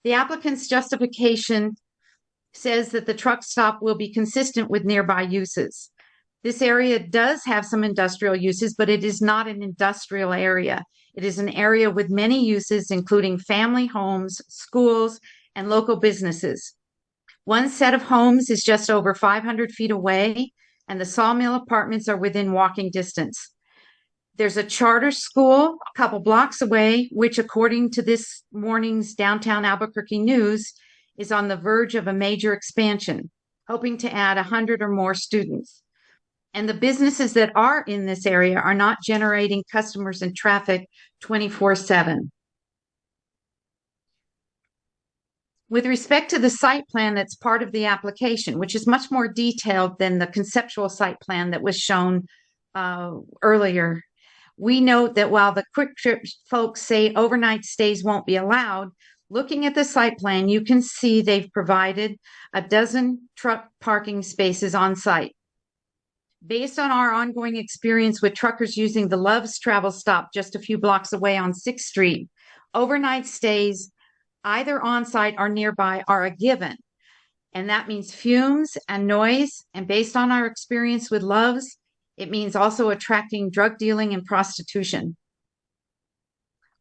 The applicant's justification says that the truck stop will be consistent with nearby uses. This area does have some industrial uses, but it is not an industrial area. It is an area with many uses, including family homes, schools, and local businesses. One set of homes is just over 500 feet away, and the Sawmill apartments are within walking distance. There's a charter school a couple blocks away, which, according to this morning's Downtown Albuquerque News, is on the verge of a major expansion, hoping to add 100 or more students. And the businesses that are in this area are not generating customers and traffic 24/7. With respect to the site plan that's part of the application, which is much more detailed than the conceptual site plan that was shown earlier, we note that while the Quick Trip folks say overnight stays won't be allowed, looking at the site plan, you can see they've provided a dozen truck parking spaces on site. Based on our ongoing experience with truckers using the Love's travel stop just a few blocks away on 6th Street, overnight stays either on site or nearby are a given. And that means fumes and noise. And based on our experience with Love's, it means also attracting drug dealing and prostitution.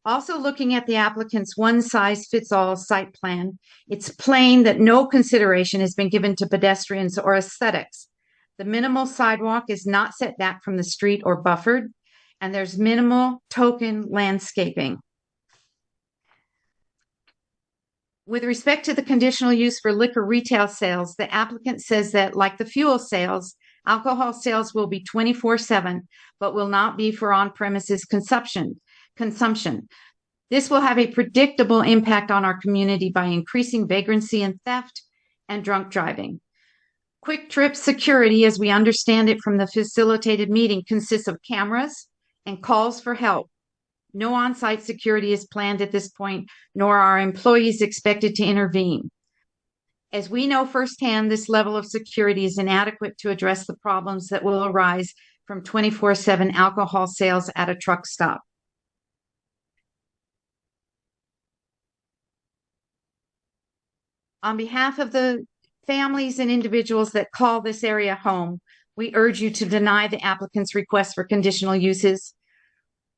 Also, looking at the applicant's one-size-fits-all site plan, it's plain that no consideration has been given to pedestrians or aesthetics. The minimal sidewalk is not set back from the street or buffered, and there's minimal token landscaping. With respect to the conditional use for liquor retail sales, the applicant says that, like the fuel sales, alcohol sales will be 24/7, but will not be for on-premises consumption. This will have a predictable impact on our community by increasing vagrancy and theft and drunk driving. Quick Trip security, as we understand it from the facilitated meeting, consists of cameras and calls for help. No on-site security is planned at this point, nor are employees expected to intervene. As we know firsthand, this level of security is inadequate to address the problems that will arise from 24/7 alcohol sales at a truck stop. On behalf of the families and individuals that call this area home, we urge you to deny the applicant's request for conditional uses.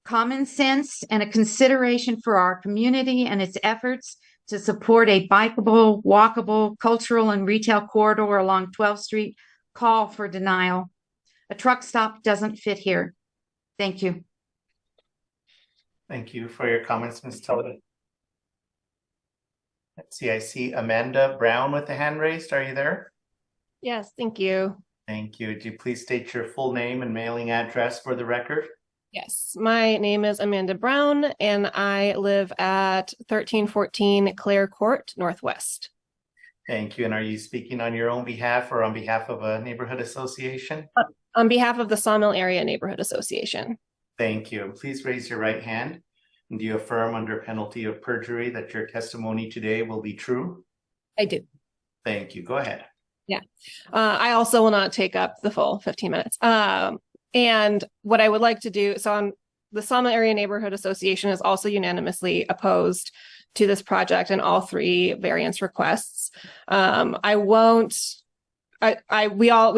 Common sense and a consideration for our community and its efforts to support a bikeable, walkable, cultural, and retail corridor along 12th Street call for denial. A truck stop doesn't fit here. Thank you. Thank you for your comments, Ms. Tully. Let's see, I see Amanda Brown with the hand raised. Are you there? Yes, thank you. Thank you. Would you please state your full name and mailing address for the record? Yes, my name is Amanda Brown, and I live at 1314 Clare Court, Northwest. Thank you. And are you speaking on your own behalf or on behalf of a neighborhood association? On behalf of the Sawmill Area Neighborhood Association. Thank you. Please raise your right hand. And do you affirm under penalty of perjury that your testimony today will be true? I do. Thank you. Go ahead. Yeah. I also will not take up the full 15 minutes. And what I would like to do, so on the Sawmill Area Neighborhood Association is also unanimously opposed to this project and all three variance requests. We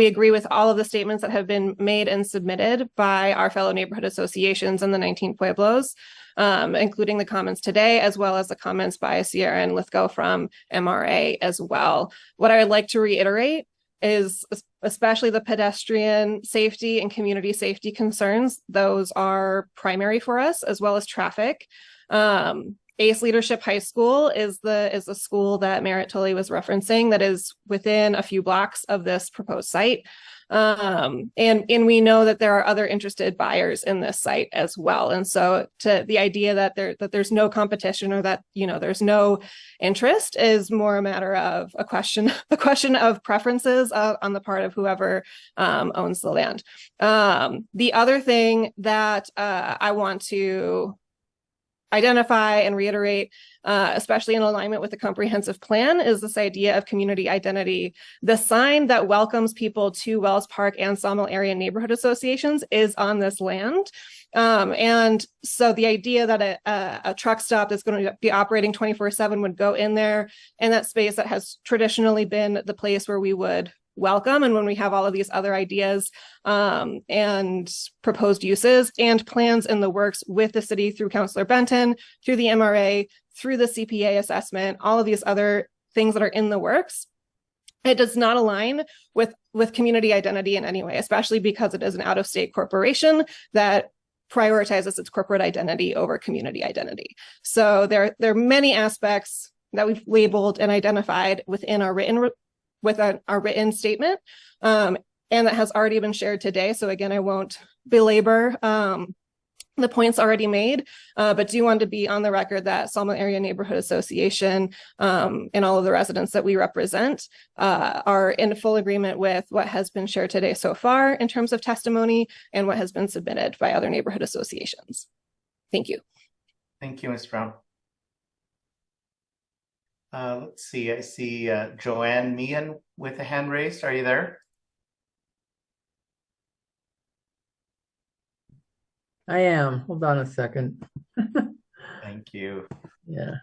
agree with all of the statements that have been made and submitted by our fellow neighborhood associations in the 19 Pueblos, including the comments today, as well as the comments by Sierra and Lithgow from MRA as well. What I would like to reiterate is especially the pedestrian safety and community safety concerns. Those are primary for us, as well as traffic. ACE Leadership High School is the school that Merritt Tully was referencing that is within a few blocks of this proposed site. And we know that there are other interested buyers in this site as well. And so to the idea that there's no competition or that, there's no interest is more a matter of a question of preferences on the part of whoever owns the land. The other thing that I want to identify and reiterate, especially in alignment with the comprehensive plan, is this idea of community identity. The sign that welcomes people to Wells Park and Sawmill Area Neighborhood Associations is on this land. And so the idea that a truck stop that's going to be operating 24/7 would go in there, in that space that has traditionally been the place where we would welcome. And when we have all of these other ideas and proposed uses and plans in the works with the city through Councilor Benton, through the MRA, through the CPA assessment, all of these other things that are in the works, it does not align with community identity in any way, especially because it is an out-of-state corporation that prioritizes its corporate identity over community identity. So there are many aspects that we've labeled and identified within our written statement, and that has already been shared today. So again, I won't belabor the points already made, but do want to be on the record that Sawmill Area Neighborhood Association and all of the residents that we represent are in full agreement with what has been shared today so far in terms of testimony and what has been submitted by other neighborhood associations. Thank you. Thank you, Ms. Brown. Let's see, I see Joanne Meehan with a hand raised. Are you there? I am. Hold on a second. Thank you. Yeah.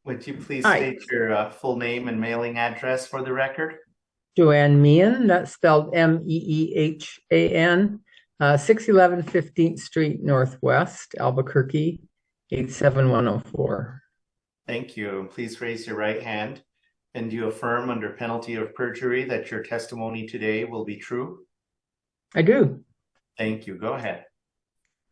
Would you please Hi. state your full name and mailing address for the record? Joanne Meehan, that's spelled Meehan, 611 15th Street Northwest, Albuquerque, 87104. Thank you. Please raise your right hand. And do you affirm under penalty of perjury that your testimony today will be true? I do. Thank you. Go ahead.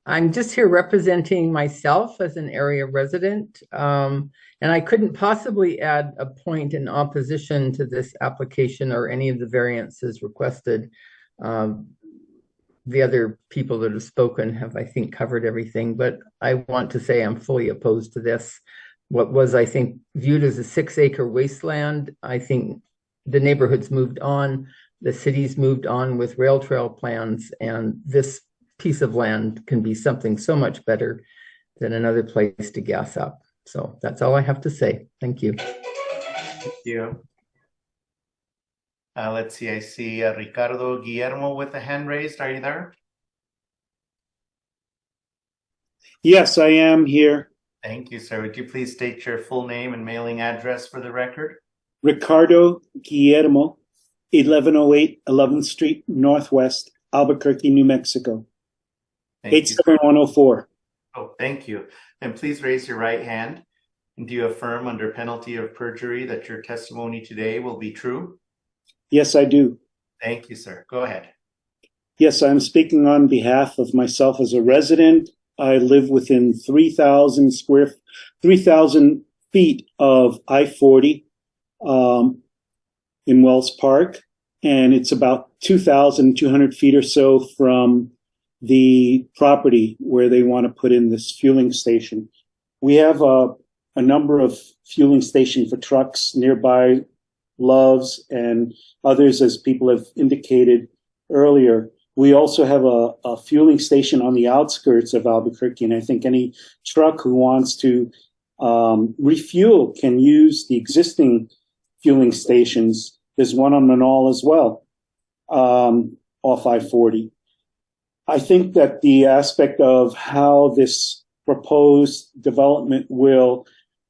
I'm just here representing myself as an area resident, and I couldn't possibly add a point in opposition to this application or any of the variances requested. The other people that have spoken have, I think, covered everything, but I want to say I'm fully opposed to this. What was, I think, viewed as a 6-acre wasteland, I think the neighborhood's moved on, the city's moved on with rail trail plans, and this piece of land can be something so much better than another place to gas up. So that's all I have to say. Thank you. Thank you. Let's see, I see Ricardo Guillermo with a hand raised. Are you there? Yes, I am here. Thank you, sir. Would you please state your full name and mailing address for the record? Ricardo Guillermo, 1108 11th Street Northwest, Albuquerque, New Mexico. 87104. Oh, thank you. And please raise your right hand. And do you affirm under penalty of perjury that your testimony today will be true? Yes, I do. Thank you, sir. Go ahead. Yes, I'm speaking on behalf of myself as a resident. I live within 3,000 feet of I-40 in Wells Park, and it's about 2,200 feet or so from the property where they want to put in this fueling station. We have a number of fueling stations for trucks nearby, Love's and others, as people have indicated earlier. We also have a fueling station on the outskirts of Albuquerque, and I think any truck who wants to refuel can use the existing fueling stations. There's one on Manal as well, off I-40. I think that the aspect of how this proposed development will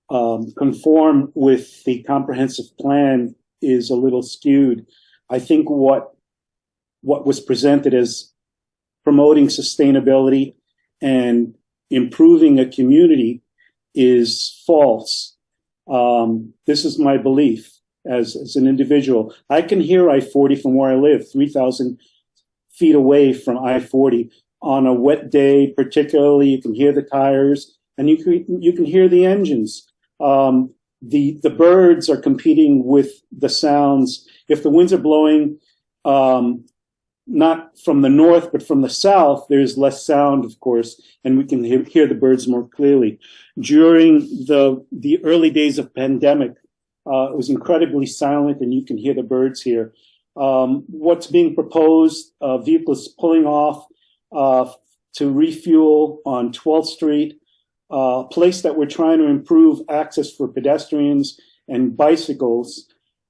conform with the comprehensive plan is a little skewed. I think what was presented as promoting sustainability and improving a community is false. This is my belief as an individual. I can hear I-40 from where I live, 3,000 feet away from I-40. On a wet day, particularly, you can hear the tires and you can hear the engines. The birds are competing with the sounds. If the winds are blowing, not from the north, but from the south, there's less sound, of course, and we can hear the birds more clearly. During the early days of pandemic, it was incredibly silent, and you can hear the birds here. What's being proposed, vehicles pulling off to refuel on 12th Street, place that we're trying to improve access for pedestrians and bicycles,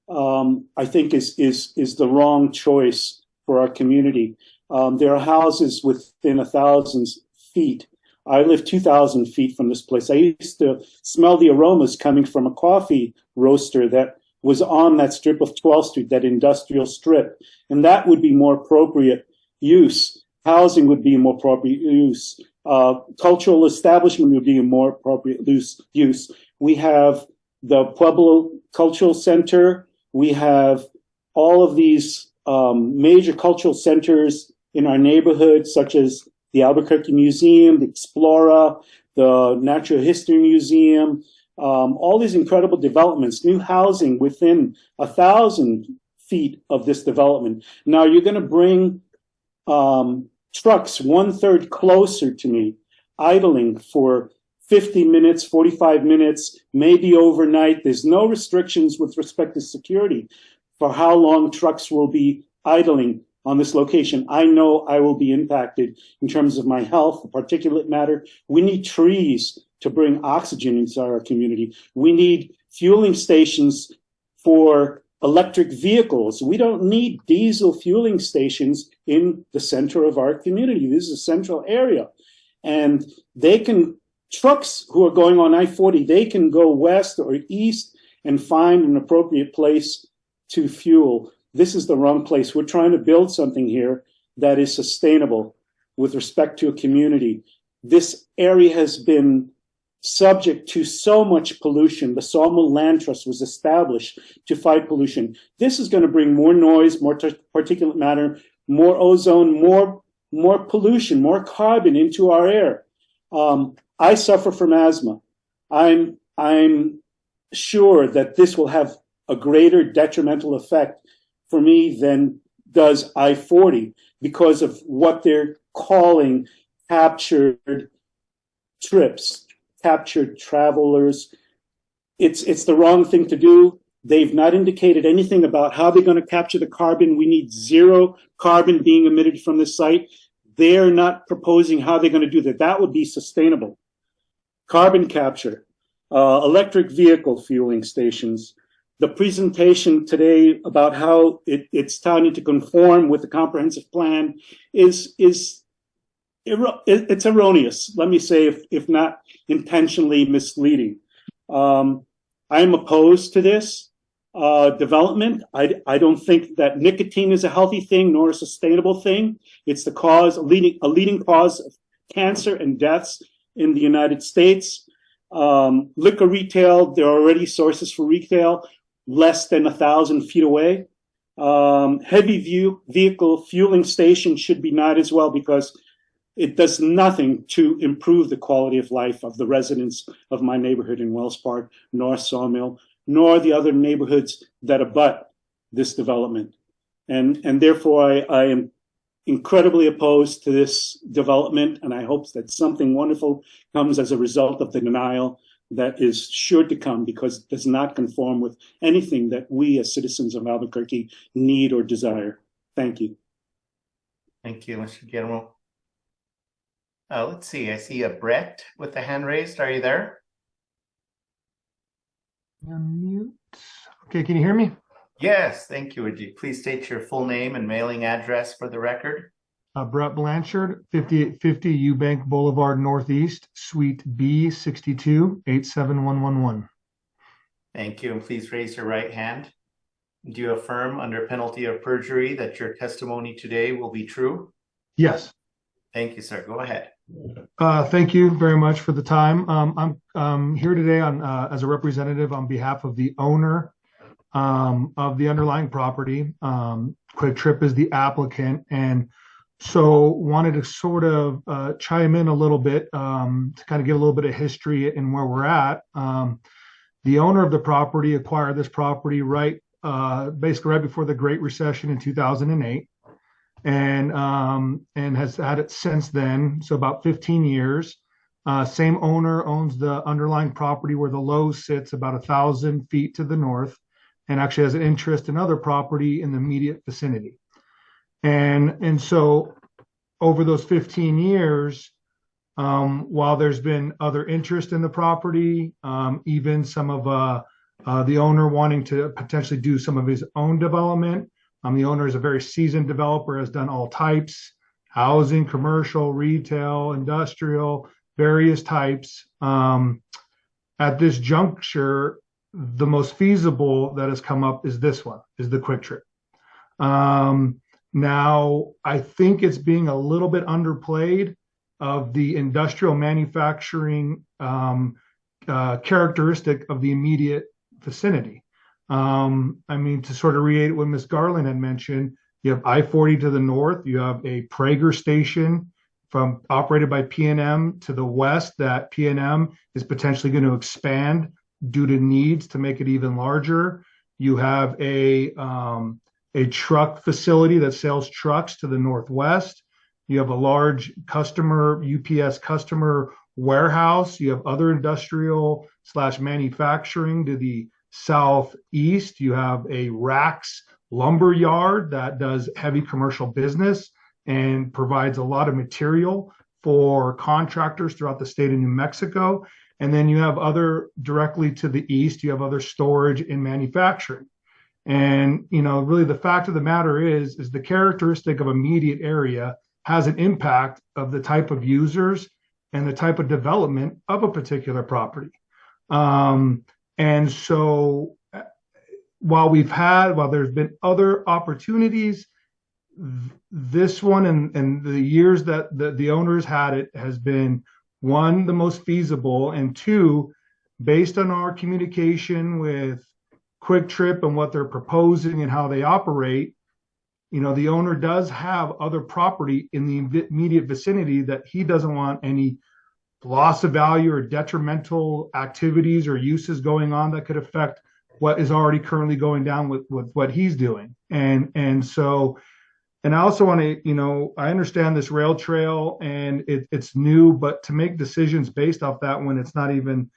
I think is the wrong choice for our community. There are houses within 1,000 feet. I live 2,000 feet from this place. I used to smell the aromas coming from a coffee roaster that was on that strip of 12th Street, that industrial strip. And that would be more appropriate use. Housing would be more appropriate use. Cultural establishment would be a more appropriate use. We have the Pueblo Cultural Center. We have all of these major cultural centers in our neighborhood, such as the Albuquerque Museum, the Explora, the Natural History Museum, all these incredible developments, new housing within 1,000 feet of this development. Now you're going to bring trucks 1/3 closer to me, idling for 50 minutes, 45 minutes, maybe overnight. There's no restrictions with respect to security for how long trucks will be idling on this location. I know I will be impacted in terms of my health, the particulate matter. We need trees to bring oxygen into our community. We need fueling stations for electric vehicles. We don't need diesel fueling stations in the center of our community. This is a central area. And trucks who are going on I-40, they can go west or east and find an appropriate place to fuel. This is the wrong place. We're trying to build something here that is sustainable with respect to a community. This area has been subject to so much pollution. The Sawmill Land Trust was established to fight pollution. This is going to bring more noise, more particulate matter, more ozone, more pollution, more carbon into our air. I suffer from asthma. I'm sure that this will have a greater detrimental effect for me than does I-40 because of what they're calling captured trips, captured travelers. It's the wrong thing to do. They've not indicated anything about how they're going to capture the carbon. We need zero carbon being emitted from this site. They're not proposing how they're going to do that. That would be sustainable. Carbon capture, electric vehicle fueling stations. The presentation today about how it's starting to conform with the comprehensive plan it's erroneous. Let me say, if not intentionally misleading. I'm opposed to this development. I don't think that nicotine is a healthy thing nor a sustainable thing. It's a leading cause of cancer and deaths in the United States. Liquor retail, there are already sources for retail less than 1,000 feet away. Heavy vehicle fueling stations should be not as well because it does nothing to improve the quality of life of the residents of my neighborhood in Wells Park, nor Sawmill, nor the other neighborhoods that abut this development. And therefore, I am incredibly opposed to this development, and I hope that something wonderful comes as a result of the denial that is sure to come because it does not conform with anything that we as citizens of Albuquerque need or desire. Thank you. Thank you, Mr. Guillermo. Let's see, I see a Brett with the hand raised. Are you there? Unmute. Okay, can you hear me? Yes, thank you. Would you please state your full name and mailing address for the record? Brett Blanchard, 5850 Eubank Boulevard Northeast, Suite B, 62, 87111. Thank you, and please raise your right hand. Do you affirm under penalty of perjury that your testimony today will be true? Yes. Thank you, sir. Go ahead. Thank you very much for the time. I'm here today as a representative on behalf of the owner of the underlying property. Quick Trip is the applicant, and so wanted to sort of chime in a little bit to kind of give a little bit of history and where we're at. The owner of the property acquired this property basically right before the Great Recession in 2008, and has had it since then, so about 15 years. Same owner owns the underlying property where the Lowe's sits about 1,000 feet to the north, and actually has an interest in other property in the immediate vicinity. And so over those 15 years, While there's been other interest in the property, even some of the owner wanting to potentially do some of his own development. The owner is a very seasoned developer, has done all types, housing, commercial, retail, industrial, various types. At this juncture, the most feasible that has come up is this one, is the Quick Trip. Now, I think it's being a little bit underplayed of the industrial manufacturing characteristic of the immediate vicinity. I mean, to sort of reiterate what Ms. Garland had mentioned, you have I-40 to the north, you have a Prager station operated by PNM to the west that PNM is potentially going to expand due to needs to make it even larger. You have a truck facility that sells trucks to the northwest. You have a large UPS customer warehouse. You have other industrial / manufacturing to the southeast. You have a Rax lumber yard that does heavy commercial business and provides a lot of material for contractors throughout the state of New Mexico. And then you have other directly to the east, you have other storage and manufacturing. And, really the fact of the matter is the characteristic of immediate area has an impact of the type of users and the type of development of a particular property. And so while there's been other opportunities, this one and the years that the owners had it has been, one, the most feasible, and two, based on our communication with Quick Trip and what they're proposing and how they operate, the owner does have other property in the immediate vicinity that he doesn't want any loss of value or detrimental activities or uses going on that could affect what is already currently going down with what he's doing. And I also want to, I understand this rail trail and it's new, but to make decisions based off that when it's not even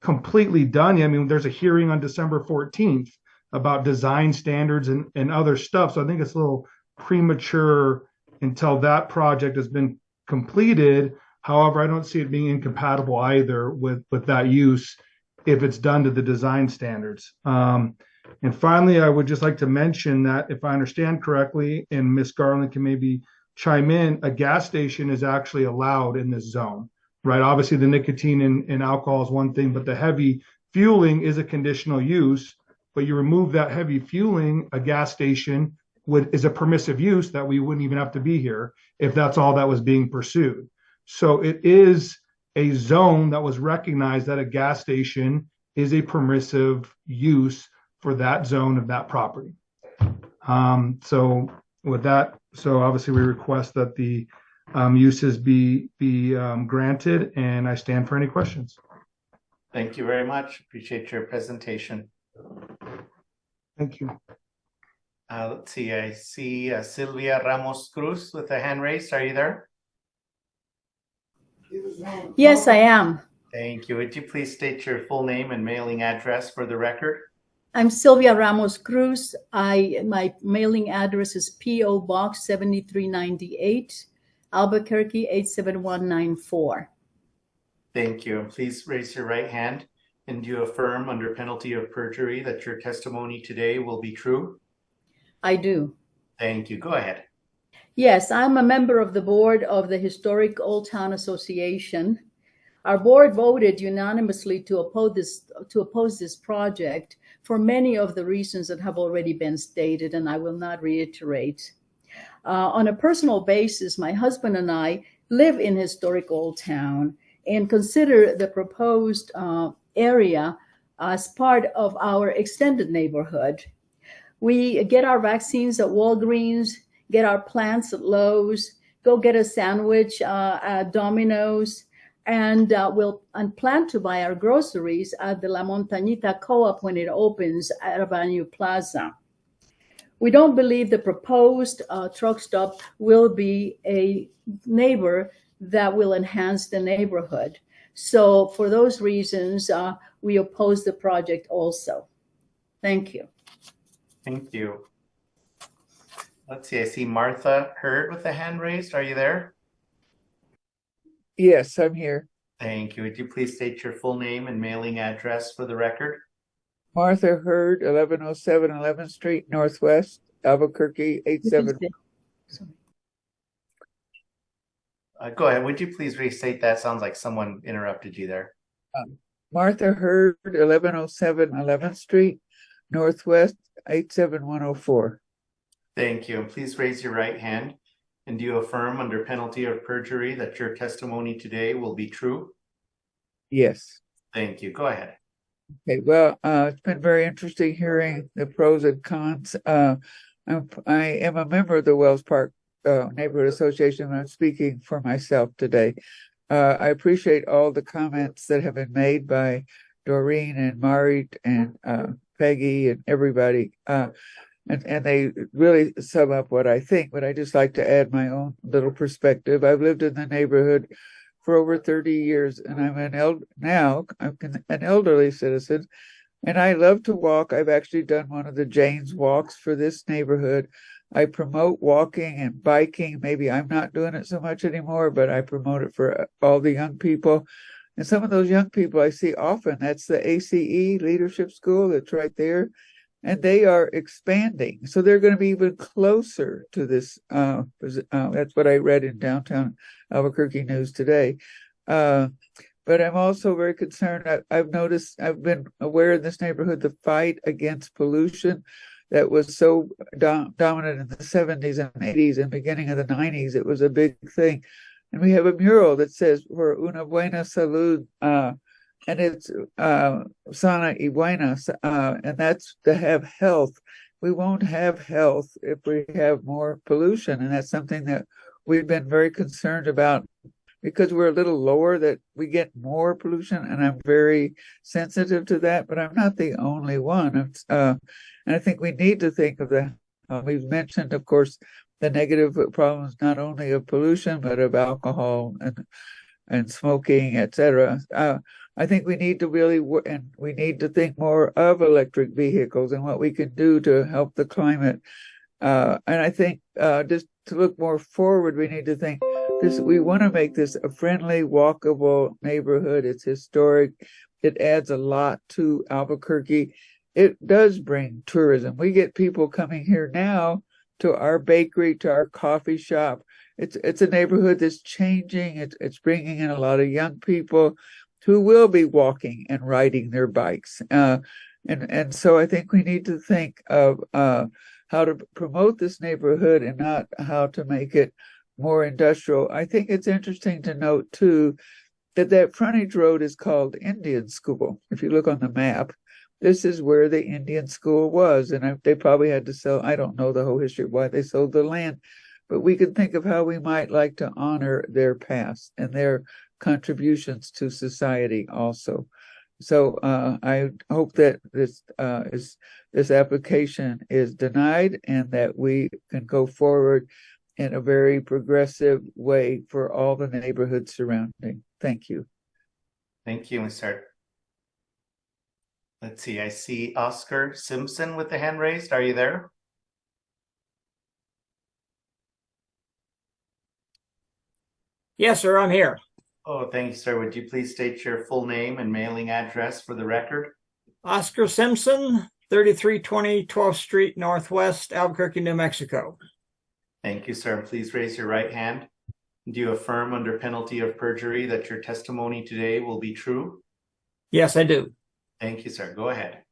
completely done yet. I mean, there's a hearing on December 14th about design standards and other stuff. So I think it's a little premature until that project has been completed. However, I don't see it being incompatible either with that use if it's done to the design standards. And finally, I would just like to mention that if I understand correctly, and Ms. Garland can maybe chime in, a gas station is actually allowed in this zone, right? Obviously, the nicotine and alcohol is one thing, but the heavy fueling is a conditional use. But you remove that heavy fueling, a gas station is a permissive use that we wouldn't even have to be here if that's all that was being pursued. So it is a zone that was recognized that a gas station is a permissive use for that zone of that property. So with that, obviously we request that the uses be granted, and I stand for any questions. Thank you very much. Appreciate your presentation. Thank you. Let's see. I see Sylvia Ramos Cruz with a hand raised. Are you there? Yes, I am. Thank you. Would you please state your full name and mailing address for the record? I'm Sylvia Ramos Cruz. My mailing address is P.O. Box 7398, Albuquerque 87194. Thank you. Please raise your right hand. And do you affirm under penalty of perjury that your testimony today will be true? I do. Thank you. Go ahead. Yes, I'm a member of the board of the Historic Old Town Association. Our board voted unanimously to oppose this project for many of the reasons that have already been stated, and I will not reiterate. On a personal basis, my husband and I live in historic Old Town and consider the proposed area as part of our extended neighborhood. We get our vaccines at Walgreens, get our plants at Lowe's, go get a sandwich at Domino's, and we'll plan to buy our groceries at the La Montañita Co-op when it opens at Avenue Plaza. We don't believe the proposed truck stop will be a neighbor that will enhance the neighborhood. So for those reasons, we oppose the project also. Thank you. Thank you. Let's see. I see Martha Hurd with a hand raised. Are you there? Yes, I'm here. Thank you. Would you please state your full name and mailing address for the record? Martha Hurd, 1107 11th Street Northwest, Albuquerque, 87. Go ahead. Would you please restate that? Sounds like someone interrupted you there. Martha Hurd, 1107 11th Street Northwest, 87104. Thank you. And please raise your right hand. And do you affirm under penalty of perjury that your testimony today will be true? Yes. Thank you. Go ahead. Okay, well, it's been very interesting hearing the pros and cons. I am a member of the Wells Park Neighborhood Association, and I'm speaking for myself today. I appreciate all the comments that have been made by Doreen and Marit and Peggy and everybody. And they really sum up what I think, but I just like to add my own little perspective. I've lived in the neighborhood for over 30 years, and I'm an elderly citizen, and I love to walk. I've actually done one of the Jane's walks for this neighborhood. I promote walking and biking. Maybe I'm not doing it so much anymore, but I promote it for all the young people. And some of those young people I see often, that's the ACE Leadership School that's right there. And they are expanding. So they're going to be even closer to this. That's what I read in downtown Albuquerque News today. But I'm also very concerned. I've been aware in this neighborhood, the fight against pollution that was so dominant in the 70s and 80s and beginning of the 90s. It was a big thing. And we have a mural that says, for una buena salud, and it's sana y buena, and that's to have health. We won't have health if we have more pollution, and that's something that we've been very concerned about because we're a little lower, that we get more pollution, and I'm very sensitive to that, but I'm not the only one. And I think we need to think of that. We've mentioned, of course, the negative problems not only of pollution, but of alcohol and smoking, etc. I think we need to we need to think more of electric vehicles and what we can do to help the climate. And I think just to look more forward, we need to think this. We want to make this a friendly, walkable neighborhood. It's historic. It adds a lot to Albuquerque. It does bring tourism. We get people coming here now to our bakery, to our coffee shop. It's a neighborhood that's changing. It's bringing in a lot of young people who will be walking and riding their bikes. And so I think we need to think of how to promote this neighborhood and not how to make it more industrial. I think it's interesting to note, too, that frontage road is called Indian School. If you look on the map, this is where the Indian school was. And they probably had to sell, I don't know the whole history of why they sold the land, but we can think of how we might like to honor their past and their contributions to society also. So I hope that this application is denied and that we can go forward in a very progressive way for all the neighborhoods surrounding. Thank you. Thank you, Mr. Let's see, I see Oscar Simpson with the hand raised. Are you there? Yes, sir, I'm here. Oh, thank you, sir. Would you please state your full name and mailing address for the record? Oscar Simpson, 3320 12th Street Northwest, Albuquerque, New Mexico. Thank you, sir. Please raise your right hand. Do you affirm under penalty of perjury that your testimony today will be true? Yes, I do. Thank you, sir. Go ahead.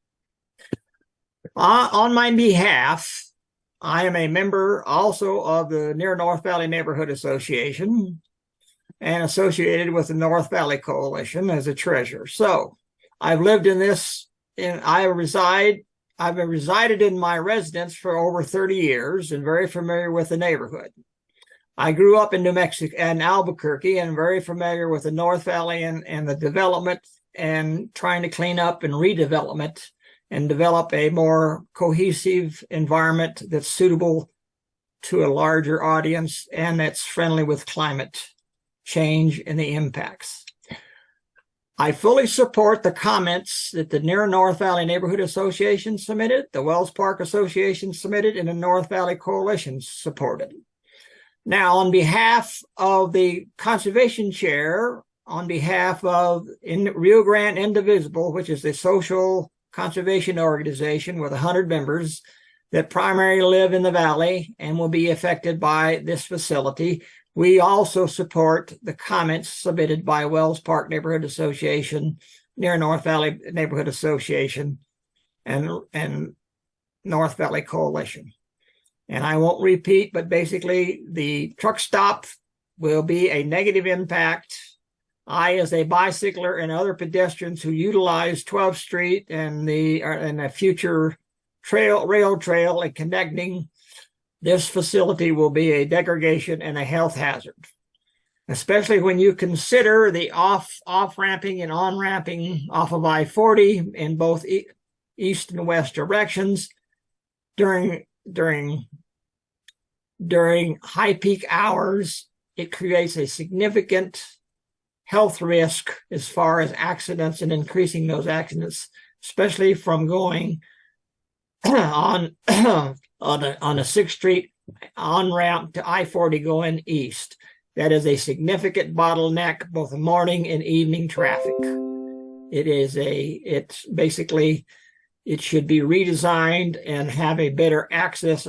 On my behalf, I am a member also of the Near North Valley Neighborhood Association and associated with the North Valley Coalition as a treasurer. So I've lived in this, and I've been resided in my residence for over 30 years and very familiar with the neighborhood. I grew up in New Mexico and Albuquerque and very familiar with the North Valley and the development and trying to clean up and redevelopment and develop a more cohesive environment that's suitable to a larger audience and that's friendly with climate change and the impacts. I fully support the comments that the Near North Valley Neighborhood Association submitted, the Wells Park Association submitted, and the North Valley Coalition supported. Now, on behalf of the Conservation Chair, on behalf of Rio Grande Indivisible, which is a social conservation organization with 100 members that primarily live in the valley and will be affected by this facility, we also support the comments submitted by Wells Park Neighborhood Association, Near North Valley Neighborhood Association, and North Valley Coalition. And I won't repeat, but basically the truck stop will be a negative impact. I, as a bicycler and other pedestrians who utilize 12th Street and a future rail trail and connecting, this facility will be a degradation and a health hazard, especially when you consider the off-ramping and on-ramping off of I-40 in both east and west directions during high peak hours. It creates a significant health risk as far as accidents and increasing those accidents, especially from going on a 6th Street on ramp to I-40 going east. That is a significant bottleneck, both morning and evening traffic. It's basically, it should be redesigned and have a better access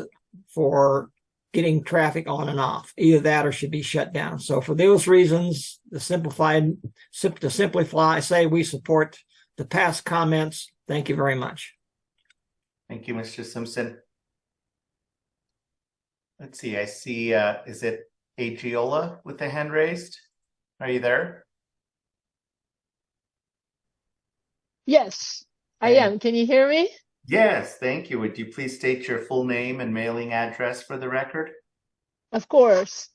for getting traffic on and off. Either that or should be shut down. So for those reasons, to simplify, I say we support the past comments. Thank you very much. Thank you, Mr. Simpson. Let's see, I see, is it Agiola with the hand raised? Are you there? Yes, I am. Can you hear me? Yes, thank you. Would you please state your full name and mailing address for the record? Of course.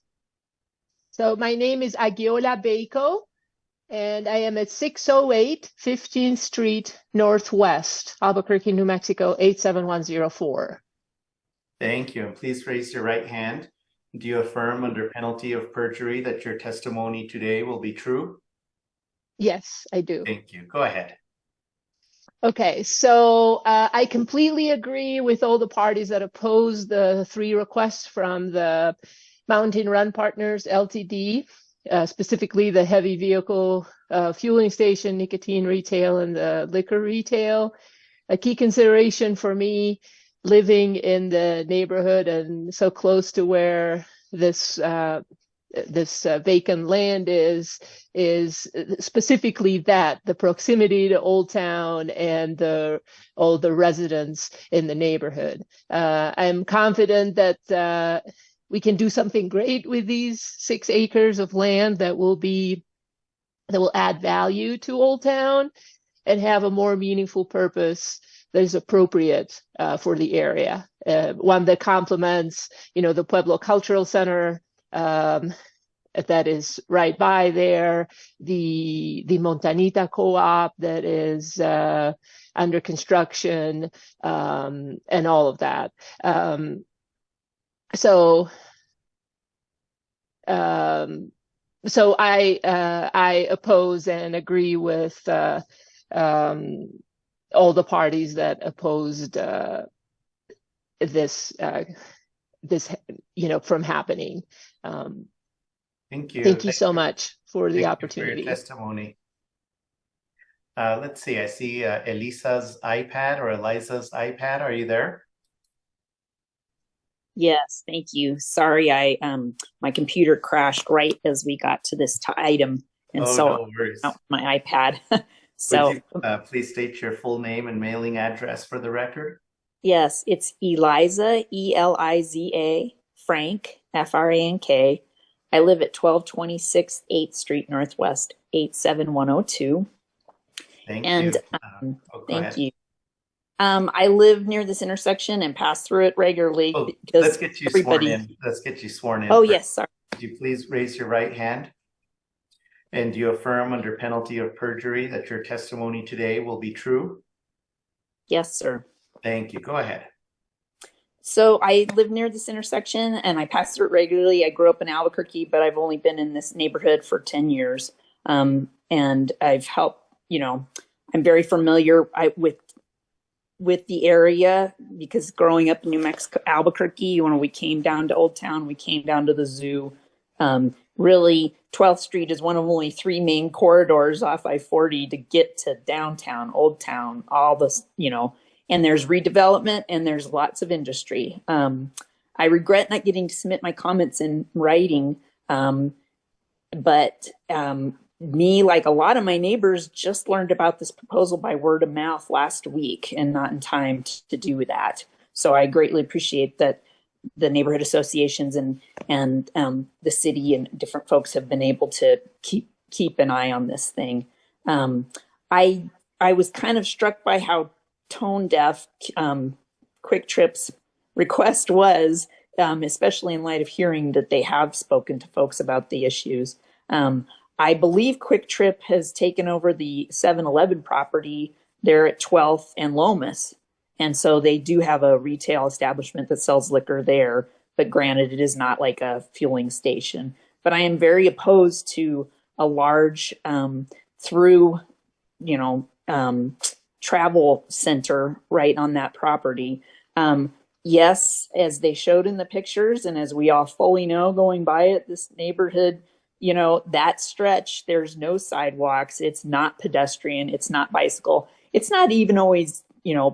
So my name is Agiola Bako, and I am at 608 15th Street Northwest, Albuquerque, New Mexico, 87104. Thank you. And please raise your right hand. Do you affirm under penalty of perjury that your testimony today will be true? Yes, I do. Thank you. Go ahead. Okay, so I completely agree with all the parties that oppose the 3 requests from the Mountain Run Partners Ltd, specifically the heavy vehicle fueling station, nicotine retail, and the liquor retail. A key consideration for me living in the neighborhood and so close to where this vacant land is specifically that the proximity to Old Town and all the residents in the neighborhood. I'm confident that we can do something great with these 6 acres of land that will add value to Old Town and have a more meaningful purpose that is appropriate for the area. One that complements, the Pueblo Cultural Center, that is right by there, the Montanita Co-op that is under construction, and all of that. So I oppose and agree with all the parties that opposed this from happening. Thank you. Thank you so much for the opportunity. For your testimony. Let's see. I see Eliza's iPad. Are you there? Yes, thank you. Sorry, my computer crashed right as we got to this item, and no worries. My iPad. So would you, please state your full name and mailing address for the record. Yes, it's Eliza, Eliza Frank, Frank. I live at 1226 8th Street Northwest, 87102. Thank you. I live near this intersection and pass through it regularly. Because let's get you sworn in. Let's get you sworn in. Oh, yes, sorry. Could you please raise your right hand? And do you affirm under penalty of perjury that your testimony today will be true? Yes, sir. Thank you. Go ahead. So I live near this intersection and I pass through it regularly. I grew up in Albuquerque, but I've only been in this neighborhood for 10 years. And I've helped, I'm very familiar with the area because growing up in New Mexico, Albuquerque, when we came down to Old Town, we came down to the zoo. Really, 12th Street is one of only 3 main corridors off I-40 to get to downtown, Old Town, all this, you know, and there's redevelopment and there's lots of industry. I regret not getting to submit my comments in writing, but me, like a lot of my neighbors, just learned about this proposal by word of mouth last week and not in time to do that. So I greatly appreciate that the neighborhood associations and the city and different folks have been able to keep an eye on this thing. I was kind of struck by how tone deaf Quick Trip's request was, especially in light of hearing that they have spoken to folks about the issues. I believe Quick Trip has taken over the 7-Eleven property there at 12th and Lomas. And so they do have a retail establishment that sells liquor there. But granted, it is not like a fueling station. But I am very opposed to a large through, travel center right on that property. Yes, as they showed in the pictures, and as we all fully know going by it, this neighborhood, that stretch, there's no sidewalks. It's not pedestrian. It's not bicycle. It's not even always,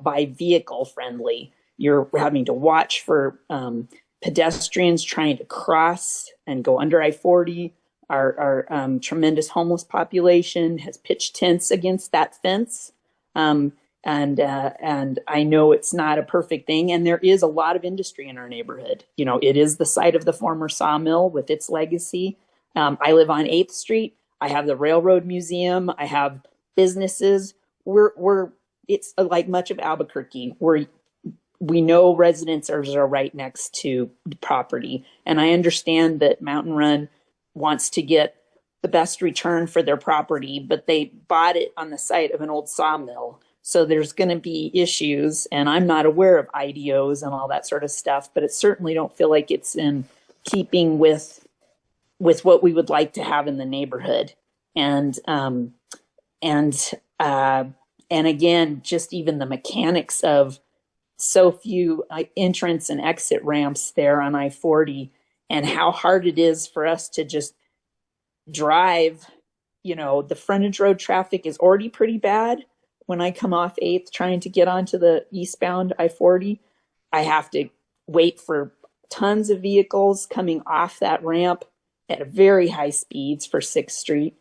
by vehicle friendly. You're having to watch for pedestrians trying to cross and go under I-40. Our tremendous homeless population has pitched tents against that fence. And I know it's not a perfect thing. And there is a lot of industry in our neighborhood. It is the site of the former sawmill with its legacy. I live on 8th Street. I have the Railroad Museum. I have businesses. It's like much of Albuquerque, where we know residences are right next to the property. And I understand that Mountain Run wants to get the best return for their property, but they bought it on the site of an old sawmill. So there's going to be issues, and I'm not aware of IDOs and all that sort of stuff, but it certainly don't feel like it's in keeping with what we would like to have in the neighborhood. And again, just even the mechanics of so few entrance and exit ramps there on I-40, and how hard it is for us to just drive. The frontage road traffic is already pretty bad. When I come off 8th trying to get onto the eastbound I-40, I have to wait for tons of vehicles coming off that ramp at very high speeds for 6th Street.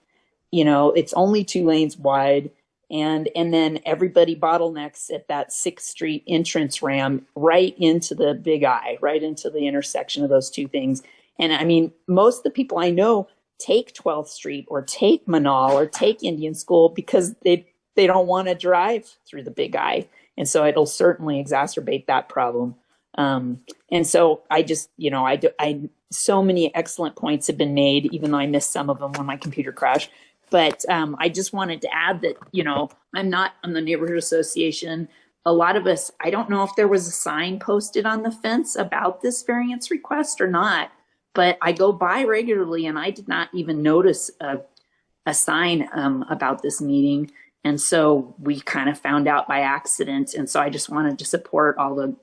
It's only 2 lanes wide. And then everybody bottlenecks at that 6th Street entrance ramp right into the Big I, right into the intersection of those two things. And I mean, most of the people I know take 12th Street or take Manal or take Indian School because they don't want to drive through the Big I. And so it'll certainly exacerbate that problem. And so I just, so many excellent points have been made, even though I missed some of them when my computer crashed. But I just wanted to add that, I'm not on the neighborhood association. A lot of us, I don't know if there was a sign posted on the fence about this variance request or not, but I go by regularly and I did not even notice a sign about this meeting. And so we kind of found out by accident. And so I just wanted to support all the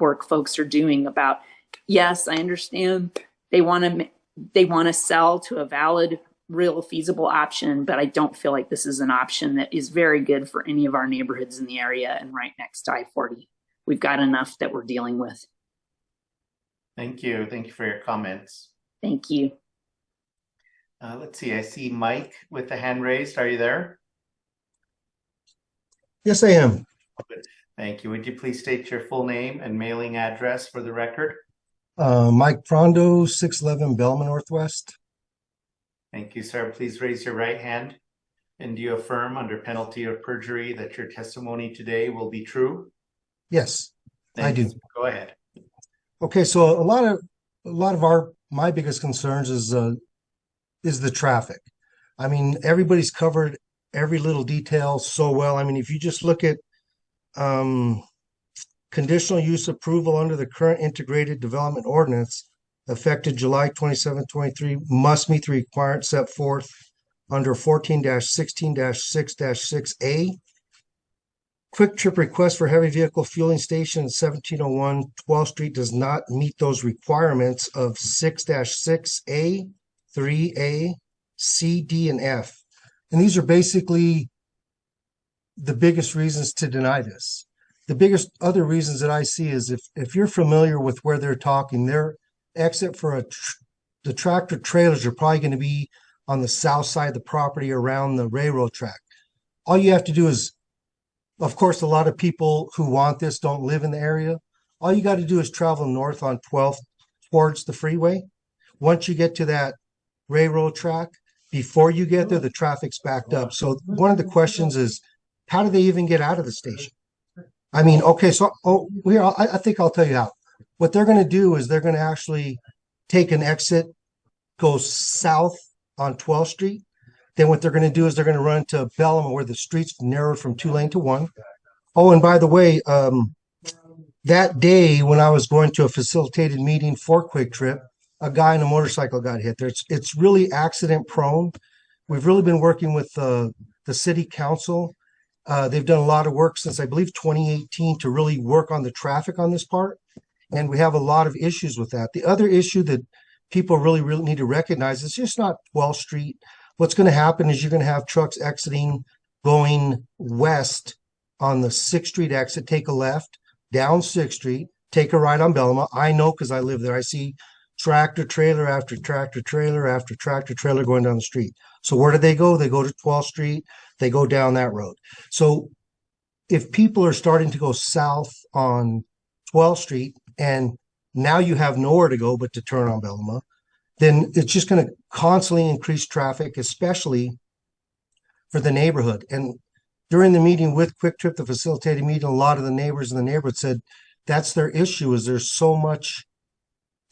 work folks are doing about, yes, I understand they want to sell to a valid, real feasible option, but I don't feel like this is an option that is very good for any of our neighborhoods in the area and right next to I-40. We've got enough that we're dealing with. Thank you. Thank you for your comments. Thank you. Let's see. I see Mike with the hand raised. Are you there? Yes, I am. Good. Thank you. Would you please state your full name and mailing address for the record? Mike Prondo, 611 Belma Northwest. Thank you, sir. Please raise your right hand. And do you affirm under penalty of perjury that your testimony today will be true? Yes, I do. Go ahead. Okay, so a lot of my biggest concerns is the traffic. I mean, everybody's covered every little detail so well. I mean, if you just look at conditional use approval under the current integrated development ordinance effective July 27, 23 must meet the requirements set forth under 14-16-6-6A. Quick Trip request for heavy vehicle fueling station at 1701 12th Street does not meet those requirements of 6-6A, 3A, C, D, and F. And these are basically the biggest reasons to deny this. The biggest other reasons that I see is if you're familiar with where they're talking, their exit for the tractor trailers are probably going to be on the south side of the property around the railroad track. All you have to do is, of course, a lot of people who want this don't live in the area. All you got to do is travel north on 12th towards the freeway. Once you get to that railroad track, before you get there, the traffic's backed up. So one of the questions is, how do they even get out of the station? I mean, okay, so I think I'll tell you how. What they're going to do is they're going to actually take an exit, go south on 12th Street. Then what they're going to do is they're going to run to Bellum, where the street's narrowed from 2-lane to 1. Oh, and by the way, that day when I was going to a facilitated meeting for Quick Trip, a guy on a motorcycle got hit there. It's really accident prone. We've really been working with the city council. They've done a lot of work since I believe 2018 to really work on the traffic on this part. And we have a lot of issues with that. The other issue that people really need to recognize is just not 12th Street. What's going to happen is you're going to have trucks exiting, going west on the 6th Street exit, take a left, down 6th Street, take a right on Belma. I know because I live there. I see tractor trailer after tractor trailer after tractor trailer going down the street. So where do they go? They go to 12th Street. They go down that road. So if people are starting to go south on 12th Street and now you have nowhere to go but to turn on Belma, then it's just going to constantly increase traffic, especially for the neighborhood. And during the meeting with Quick Trip, the facilitated meeting, a lot of the neighbors in the neighborhood said that's their issue, is there's so much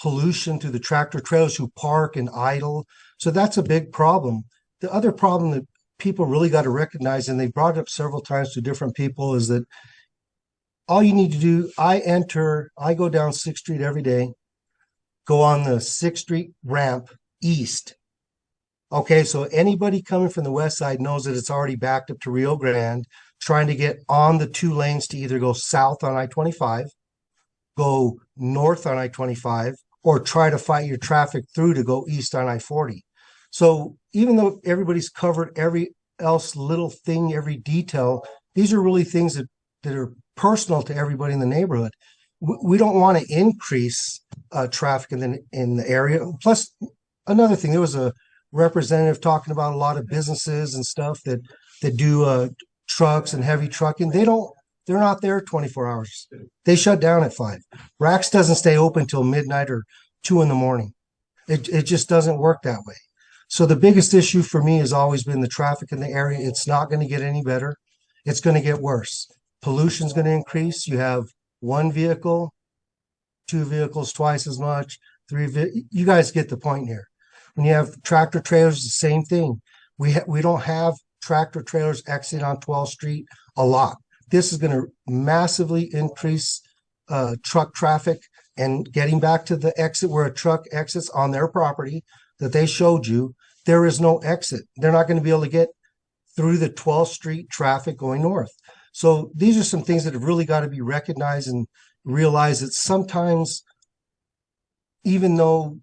pollution through the tractor trailers who park and idle. So that's a big problem. The other problem that people really got to recognize, and they brought it up several times to different people, is that all you need to do, I go down 6th Street every day, go on the 6th Street ramp east. Okay, so anybody coming from the west side knows that it's already backed up to Rio Grande, trying to get on the 2 lanes to either go south on I-25, go north on I-25, or try to fight your traffic through to go east on I-40. So even though everybody's covered every little thing, every detail, these are really things that are personal to everybody in the neighborhood. We don't want to increase traffic in the area. Plus, another thing, there was a representative talking about a lot of businesses and stuff that do trucks and heavy trucking. They're not there 24 hours. They shut down at 5. Rax doesn't stay open till midnight or 2 in the morning. It just doesn't work that way. So the biggest issue for me has always been the traffic in the area. It's not going to get any better. It's going to get worse. Pollution's going to increase. You have 1 vehicle, 2 vehicles, twice as much, 3. You guys get the point here. When you have tractor trailers, the same thing. We don't have tractor trailers exiting on 12th Street a lot. This is going to massively increase truck traffic. And getting back to the exit where a truck exits on their property that they showed you, there is no exit. They're not going to be able to get through the 12th Street traffic going north. So these are some things that have really got to be recognized and realized that sometimes, even though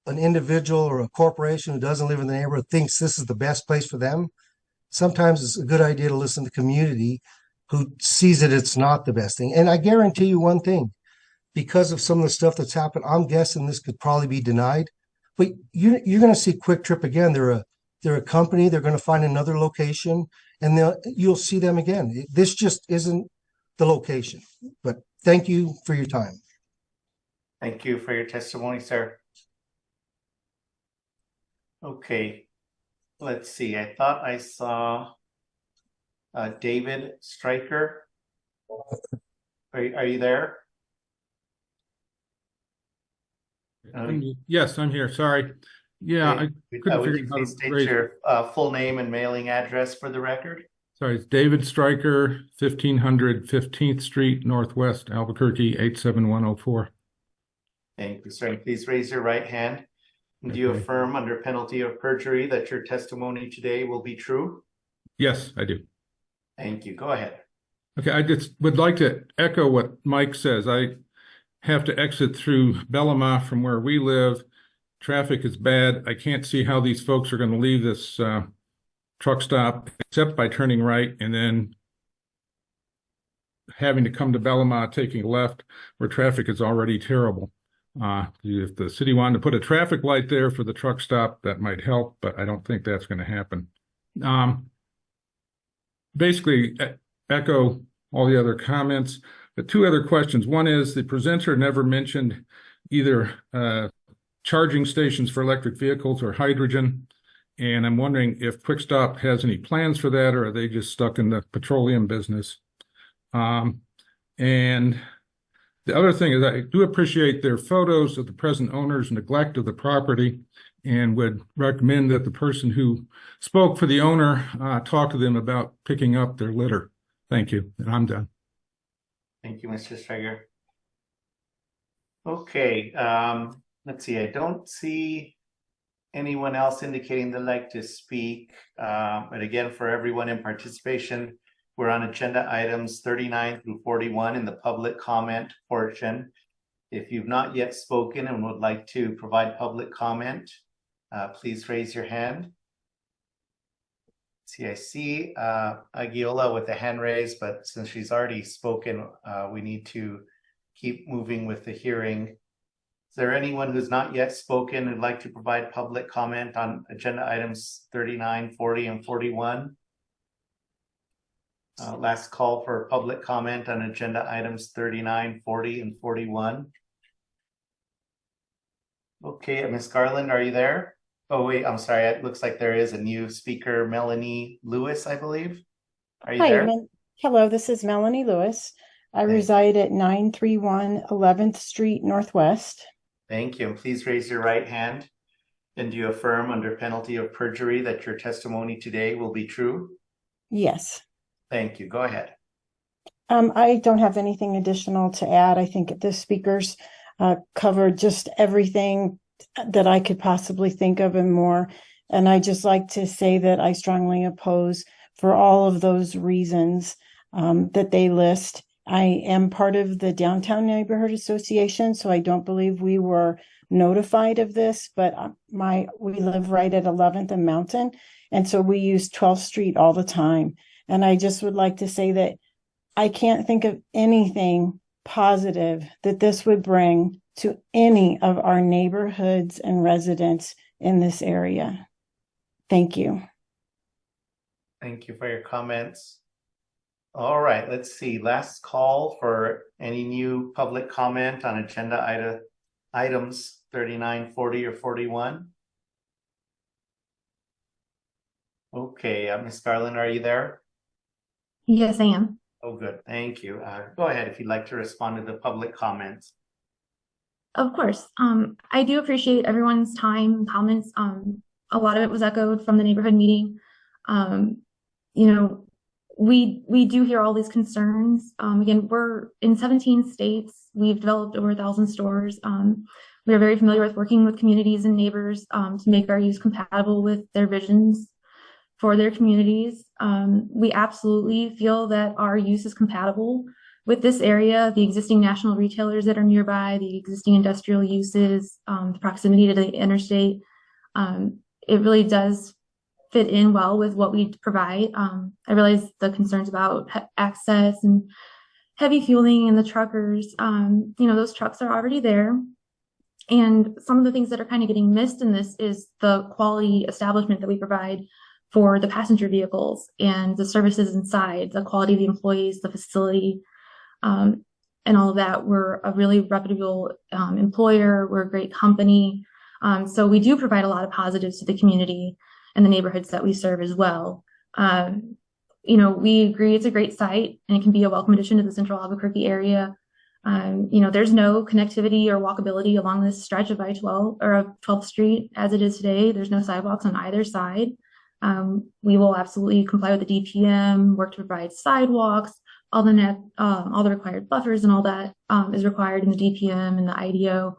an individual or a corporation who doesn't live in the neighborhood thinks this is the best place for them, sometimes it's a good idea to listen to the community who sees that it's not the best thing. And I guarantee you one thing, because of some of the stuff that's happened, I'm guessing this could probably be denied. But you're going to see Quick Trip again. They're a company. They're going to find another location, and you'll see them again. This just isn't the location. But thank you for your time. Thank you for your testimony, sir. Okay, let's see. I thought I saw David Stryker. Are you there? Yes, I'm here. Sorry. Yeah, I couldn't figure out how to state raise your full name and mailing address for the record. Sorry, it's David Stryker, 1500 15th Street, Northwest, Albuquerque, 87104. Thank you, sir. Please raise your right hand. Do you affirm under penalty of perjury that your testimony today will be true? Yes, I do. Thank you. Go ahead. Okay, I just would like to echo what Mike says. I have to exit through Bellamont from where we live. Traffic is bad. I can't see how these folks are going to leave this truck stop except by turning right and then having to come to Bellamont, taking left, where traffic is already terrible. If the city wanted to put a traffic light there for the truck stop, that might help, but I don't think that's going to happen. Basically, echo all the other comments. The two other questions. One is the presenter never mentioned either charging stations for electric vehicles or hydrogen. And I'm wondering if Quick Stop has any plans for that, or are they just stuck in the petroleum business? And the other thing is I do appreciate their photos of the present owner's neglect of the property and would recommend that the person who spoke for the owner talk to them about picking up their litter. Thank you. And I'm done. Thank you, Mr. Stryker. Okay, let's see. I don't see anyone else indicating they'd like to speak. But again, for everyone in participation, we're on agenda items 39 through 41 in the public comment portion. If you've not yet spoken and would like to provide public comment, please raise your hand. See, I see Aguila with the hand raised, but since she's already spoken, we need to keep moving with the hearing. Is there anyone who's not yet spoken and would like to provide public comment on agenda items 39, 40, and 41? Last call for public comment on agenda items 39, 40, and 41. Okay, Ms. Garland, are you there? Oh, wait, I'm sorry. It looks like there is a new speaker, Melanie Lewis, I believe. Are you there? Hello, this is Melanie Lewis. I reside at 931 11th Street Northwest. Thank you. And please raise your right hand. And do you affirm under penalty of perjury that your testimony today will be true? Yes. Thank you. Go ahead. I don't have anything additional to add. I think the speakers covered just everything that I could possibly think of and more. And I just like to say that I strongly oppose for all of those reasons that they list. I am part of the Downtown Neighborhood Association, so I don't believe we were notified of this, but we live right at 11th and Mountain, and so we use 12th Street all the time. And I just would like to say that I can't think of anything positive that this would bring to any of our neighborhoods and residents in this area. Thank you. Thank you for your comments. All right, let's see. Last call for any new public comment on agenda items 39, 40, or 41. Okay, Ms. Garland, are you there? Yes, I am. Oh, good. Thank you. Go ahead if you'd like to respond to the public comments. Of course. I do appreciate everyone's time and comments. A lot of it was echoed from the neighborhood meeting. We do hear all these concerns. Again, we're in 17 states. We've developed over 1,000 stores. We are very familiar with working with communities and neighbors to make our use compatible with their visions for their communities. We absolutely feel that our use is compatible with this area, the existing national retailers that are nearby, the existing industrial uses, the proximity to the interstate. It really does fit in well with what we provide. I realize the concerns about access and heavy fueling and the truckers. Those trucks are already there. And some of the things that are kind of getting missed in this is the quality establishment that we provide for the passenger vehicles and the services inside, the quality of the employees, the facility, and all of that. We're a really reputable employer. We're a great company. So we do provide a lot of positives to the community and the neighborhoods that we serve as well. We agree it's a great site and it can be a welcome addition to the central Albuquerque area. There's no connectivity or walkability along this stretch of I-12 or of 12th Street as it is today. There's no sidewalks on either side. We will absolutely comply with the DPM, work to provide sidewalks, all the required buffers and all that is required in the DPM and the IDO.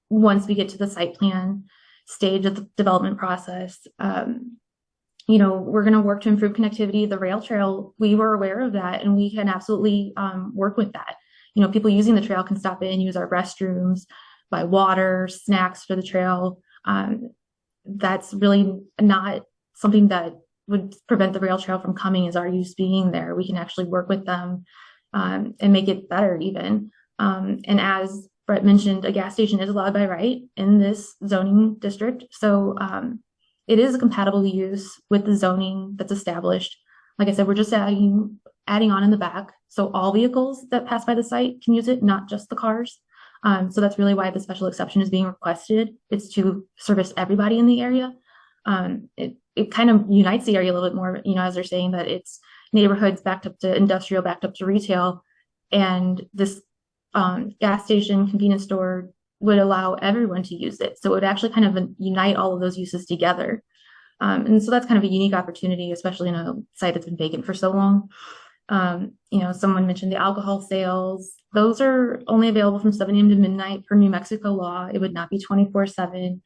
Once we get to the site plan stage of the development process, we're going to work to improve connectivity. The rail trail, we were aware of that, and we can absolutely work with that. People using the trail can stop in, use our restrooms, buy water, snacks for the trail. That's really not something that would prevent the rail trail from coming, is our use being there. We can actually work with them and make it better even. And as Brett mentioned, a gas station is allowed by right in this zoning district. So it is a compatible use with the zoning that's established. Like I said, we're just adding on in the back. So all vehicles that pass by the site can use it, not just the cars. So that's really why the special exception is being requested. It's to service everybody in the area. It kind of unites the area a little bit more, as they're saying that it's neighborhoods backed up to industrial, backed up to retail. And this gas station, convenience store would allow everyone to use it. So it would actually kind of unite all of those uses together. And so that's kind of a unique opportunity, especially in a site that's been vacant for so long. Someone mentioned the alcohol sales. Those are only available from 7 a.m. to midnight per New Mexico law. It would not be 24/7.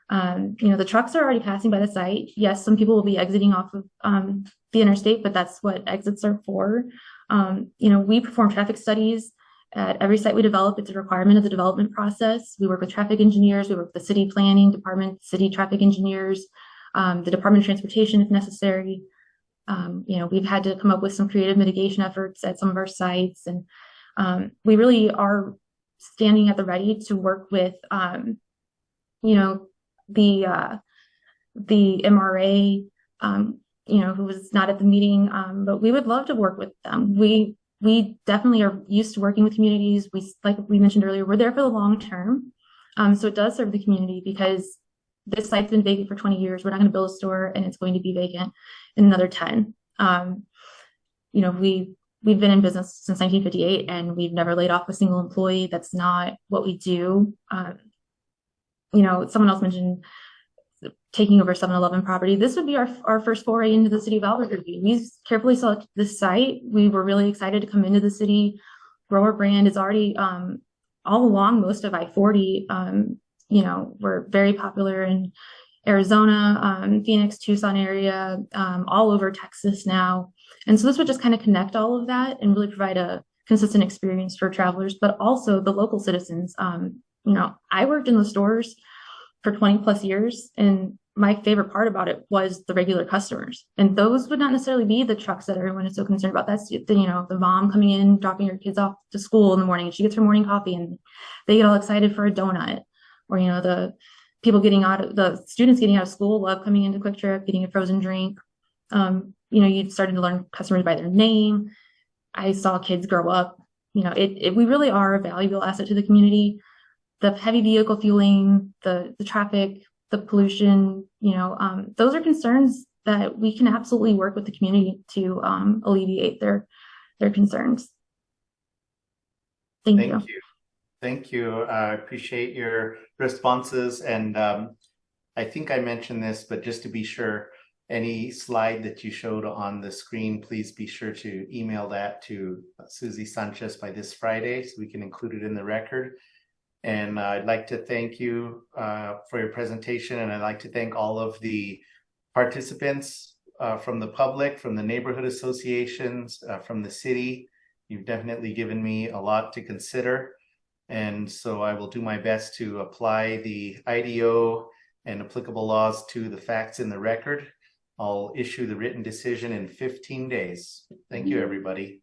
The trucks are already passing by the site. Yes, some people will be exiting off of the interstate, but that's what exits are for. We perform traffic studies at every site we develop. It's a requirement of the development process. We work with traffic engineers. We work with the city planning department, city traffic engineers, the Department of Transportation if necessary. We've had to come up with some creative mitigation efforts at some of our sites, and we really are standing at the ready to work with, the MRA, who was not at the meeting, but we would love to work with them. We definitely are used to working with communities. Like we mentioned earlier, we're there for the long term. So it does serve the community, because this site's been vacant for 20 years. We're not going to build a store and it's going to be vacant in another 10. We've been in business since 1958 and we've never laid off a single employee. That's not what we do. Someone else mentioned taking over 7-Eleven property. This would be our first foray into the city of Albuquerque. We carefully selected this site. We were really excited to come into the city, grow our brand. It's already all along most of I-40. We're very popular in Arizona, Phoenix, Tucson area, all over Texas now. And so this would just kind of connect all of that and really provide a consistent experience for travelers, but also the local citizens. I worked in the stores for 20 plus years, and my favorite part about it was the regular customers. And those would not necessarily be the trucks that everyone is so concerned about. That's the mom coming in, dropping her kids off to school in the morning, and she gets her morning coffee and they get all excited for a donut. Or, the students getting out of school love coming into Quick Trip, getting a frozen drink. You started to learn customers by their name. I saw kids grow up. We really are a valuable asset to the community. The heavy vehicle fueling, the traffic, the pollution, those are concerns that we can absolutely work with the community to alleviate their concerns. Thank you. Thank you. I appreciate your responses. And I think I mentioned this, but just to be sure, any slide that you showed on the screen, please be sure to email that to Susie Sanchez by this Friday so we can include it in the record. And I'd like to thank you for your presentation. And I'd like to thank all of the participants from the public, from the neighborhood associations, from the city. You've definitely given me a lot to consider. And so I will do my best to apply the IDO and applicable laws to the facts in the record. I'll issue the written decision in 15 days. Thank you, everybody.